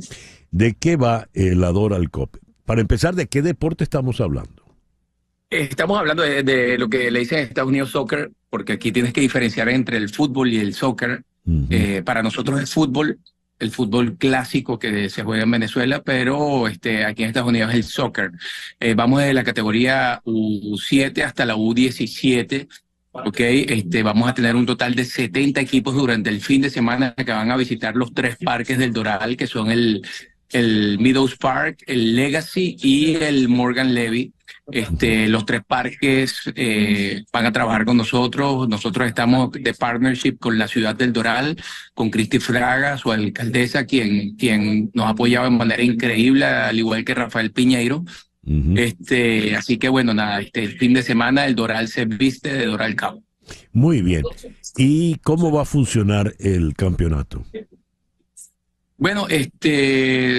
¿De qué va la Doral Cup? Para empezar, ¿de qué deporte estamos hablando? Estamos hablando de lo que le dicen en Estados Unidos soccer, porque aquí tienes que diferenciar entre el fútbol y el soccer. Para nosotros el fútbol clásico que se juega en Venezuela, pero aquí en Estados Unidos es el soccer. Vamos de la categoría U7 hasta la U17. Vamos a tener un total de 70 equipos durante el fin de semana que van a visitar los 3 parques del Doral, que son el Meadows Park, el Legacy y el Morgan Levy. Los 3 parques van a trabajar con nosotros. Nosotros estamos de partnership con la ciudad del Doral, con Cristi Fraga, su alcaldesa, quien nos ha apoyado de manera increíble, al igual que Rafael Piñeiro. Así que bueno, nada, el fin de semana el Doral se viste de Doral Cup. Muy bien. ¿Y cómo va a funcionar el campeonato? Bueno,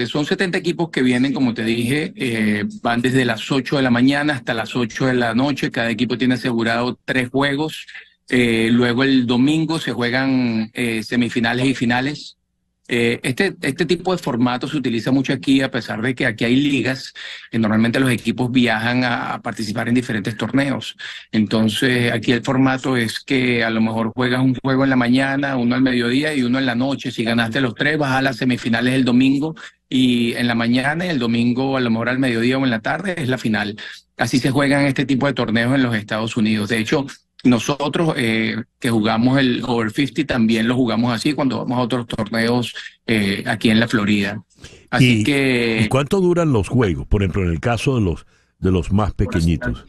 son 70 equipos que vienen, como te dije, van desde las 8 de la mañana hasta las 8 de la noche. Cada equipo tiene asegurado 3 juegos. Luego el domingo se juegan semifinales y finales. Este tipo de formato se utiliza mucho aquí, a pesar de que aquí hay ligas. Normalmente los equipos viajan a participar en diferentes torneos. Entonces aquí el formato es que a lo mejor juegas un juego en la mañana, uno al mediodía y uno en la noche. Si ganaste los 3, vas a las semifinales el domingo, y en la mañana y el domingo a lo mejor al mediodía o en la tarde es la final. Así se juegan este tipo de torneos en los Estados Unidos. De hecho, nosotros que jugamos el Over 50 también lo jugamos así cuando vamos a otros torneos aquí en la Florida. Así ¿Y cuánto duran los juegos? Por ejemplo, en el caso de los más pequeñitos.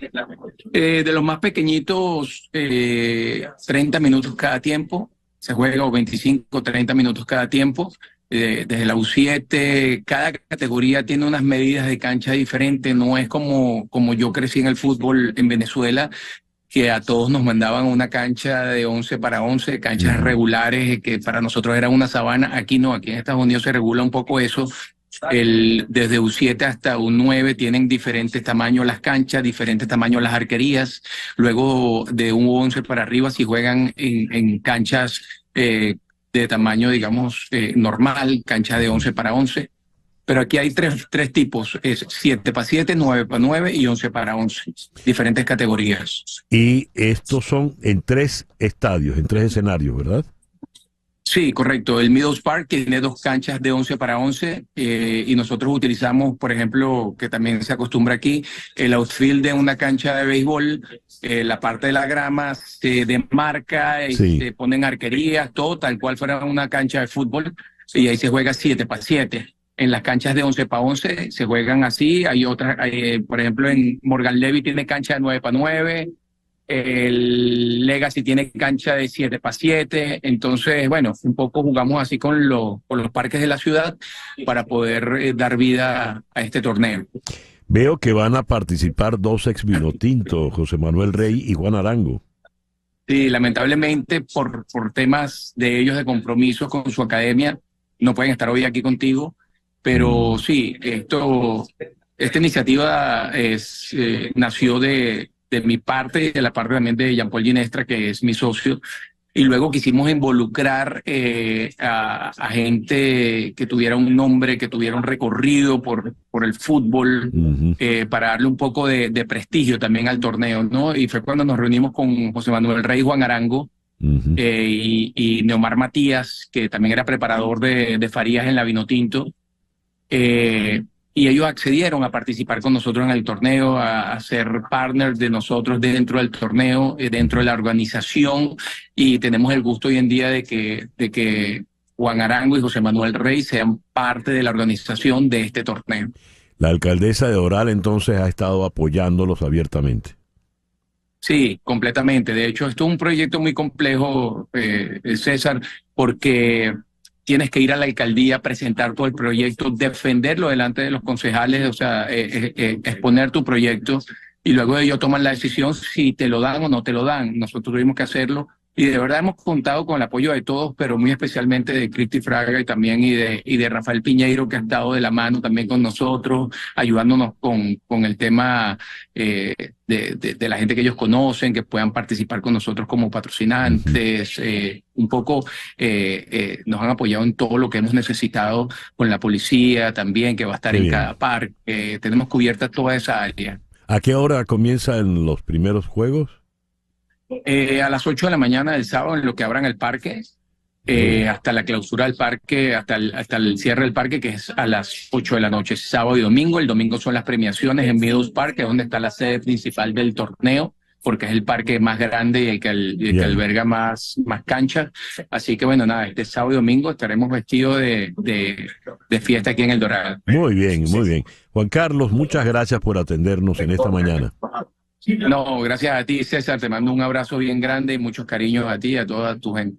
De los más pequeñitos, 30 minutos cada tiempo. Se juega, o 25, 30 minutos cada tiempo. Desde la U7, cada categoría tiene unas medidas de cancha diferentes. No es como yo crecí en el fútbol en Venezuela, que a todos nos mandaban una cancha de 11 para 11, canchas regulares, que para nosotros era una sabana. Aquí no, aquí en Estados Unidos se regula un poco eso. Desde U7 hasta U9 tienen diferentes tamaños las canchas, diferentes tamaños las arquerías. Luego de U11 para arriba, si juegan en canchas de tamaño, digamos, normal, cancha de 11 para 11. Pero aquí hay tres tipos, es 7 para 7, 9 para 9 y 11 para 11, diferentes categorías. Y estos son en 3 estadios, en 3 escenarios, ¿verdad? Sí, correcto. El Meadows Park tiene 2 canchas de 11 para 11 y nosotros utilizamos, por ejemplo, que también se acostumbra aquí, el outfield de una cancha de béisbol. La parte de la grama se demarca, se ponen arquerías, todo tal cual fuera una cancha de fútbol, y ahí se juega 7 para 7. En las canchas de 11 para 11 se juegan así. Hay otras, por ejemplo, en Morgan Levy tiene cancha de 9 para 9. El Legacy tiene cancha de 7 para 7. Entonces, bueno, un poco jugamos así con los parques de la ciudad para poder dar vida a este torneo. Veo que van a participar 2 ex vinotinto, José Manuel Rey y Juan Arango. Sí, lamentablemente por temas de ellos de compromisos con su academia, no pueden estar hoy aquí contigo. Pero sí, esta iniciativa nació de mi parte y de la parte también de Jean-Paul Ginestra, que es mi socio. y luego quisimos involucrar a gente que tuviera un nombre, que tuviera un recorrido por el fútbol, para darle un poco de prestigio también al torneo, ¿no? Y fue cuando nos reunimos con José Manuel Rey, Juan Arango, y Neomar Matías, que también era preparador de Farías en la Vinotinto, y ellos accedieron a participar con nosotros en el torneo, a ser partners de nosotros dentro del torneo, dentro de la organización, y tenemos el gusto hoy en día de que Juan Arango y José Manuel Rey sean parte de la organización de este torneo. La alcaldesa de Doral entonces ha estado apoyándolos abiertamente. Sí, completamente. De hecho, esto es un proyecto muy complejo, César, porque tienes que ir a la alcaldía, presentar todo el proyecto, defenderlo delante de los concejales, o sea, exponer tu proyecto, y luego ellos toman la decisión si te lo dan o no te lo dan. Nosotros tuvimos que hacerlo, y de verdad hemos contado con el apoyo de todos, pero muy especialmente de Cristi Fraga y también y de Rafael Piñeiro, que ha estado de la mano también con nosotros, ayudándonos con el tema de la gente que ellos conocen, que puedan participar con nosotros como patrocinantes. Un poco nos han apoyado en todo lo que hemos necesitado, con la policía también, que va a estar en cada parque. Tenemos cubierta toda esa área. ¿A qué hora comienzan los primeros juegos? A las 8 de la mañana del sábado, en lo que abran el parque, hasta la clausura del parque, hasta el cierre del parque, que es a las 8 de la noche, sábado y domingo. El domingo son las premiaciones en Meadows Park, donde está la sede principal del torneo, porque es el parque más grande y el que alberga más canchas. Así que bueno, nada, este sábado y domingo estaremos vestidos de fiesta aquí en El Doral. Muy bien, muy bien. Juan Carlos, muchas gracias por atendernos en esta mañana. No, gracias a ti, César. Te mando un abrazo bien grande y muchos cariños a ti y a toda tu gente.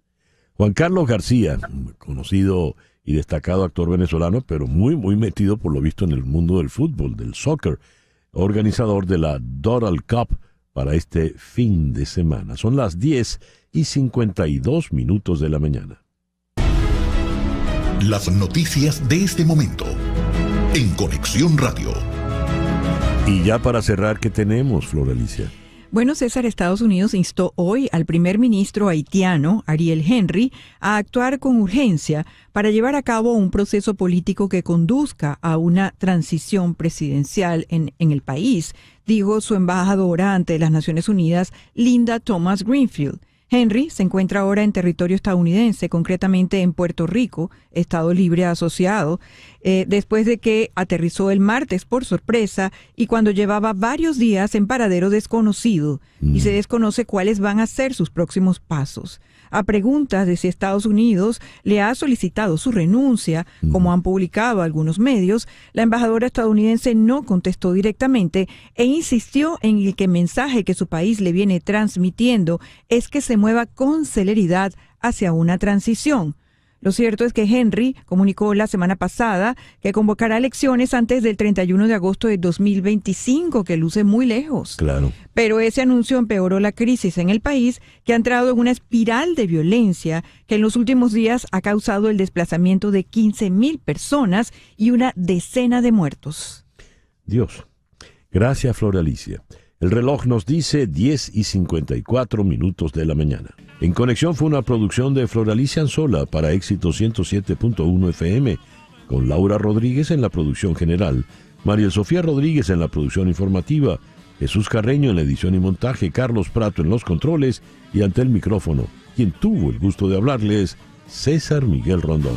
Juan Carlos García, conocido y destacado actor venezolano, pero muy metido por lo visto en el mundo del fútbol, del soccer, organizador de la Doral Cup para este fin de semana. Son las 10:52 de la mañana. Las noticias de este momento en Conexión Radio. Y ya para cerrar, ¿qué tenemos, Flor Alicia? Bueno, César, Estados Unidos instó hoy al primer ministro haitiano, Ariel Henry, a actuar con urgencia para llevar a cabo un proceso político que conduzca a una transición presidencial en el país, dijo su embajadora ante las Naciones Unidas, Linda Thomas Greenfield. Henry se encuentra ahora en territorio estadounidense, concretamente en Puerto Rico, Estado Libre Asociado, después de que aterrizó el martes por sorpresa y cuando llevaba varios días en paradero desconocido, y se desconoce cuáles van a ser sus próximos pasos. A preguntas de si Estados Unidos le ha solicitado su renuncia, como han publicado algunos medios, la embajadora estadounidense no contestó directamente e insistió en el que el mensaje que su país le viene transmitiendo es que se mueva con celeridad hacia una transición. Lo cierto es que Henry comunicó la semana pasada que convocará elecciones antes del 31 de agosto de 2025, que luce muy lejos. Claro. Pero ese anuncio empeoró la crisis en el país, que ha entrado en una espiral de violencia que en los últimos días ha causado el desplazamiento de 15,000 personas y una decena de muertos. Dios. Gracias, Flor Alicia. El reloj nos dice 10:54 de la mañana. En Conexión fue una producción de Flor Alicia Anzola para Éxito 107.1 FM, con Laura Rodríguez en la producción general, María Sofía Rodríguez en la producción informativa, Jesús Carreño en la edición y montaje, Carlos Prato en los controles y ante el micrófono, quien tuvo el gusto de hablarles, César Miguel Rondón.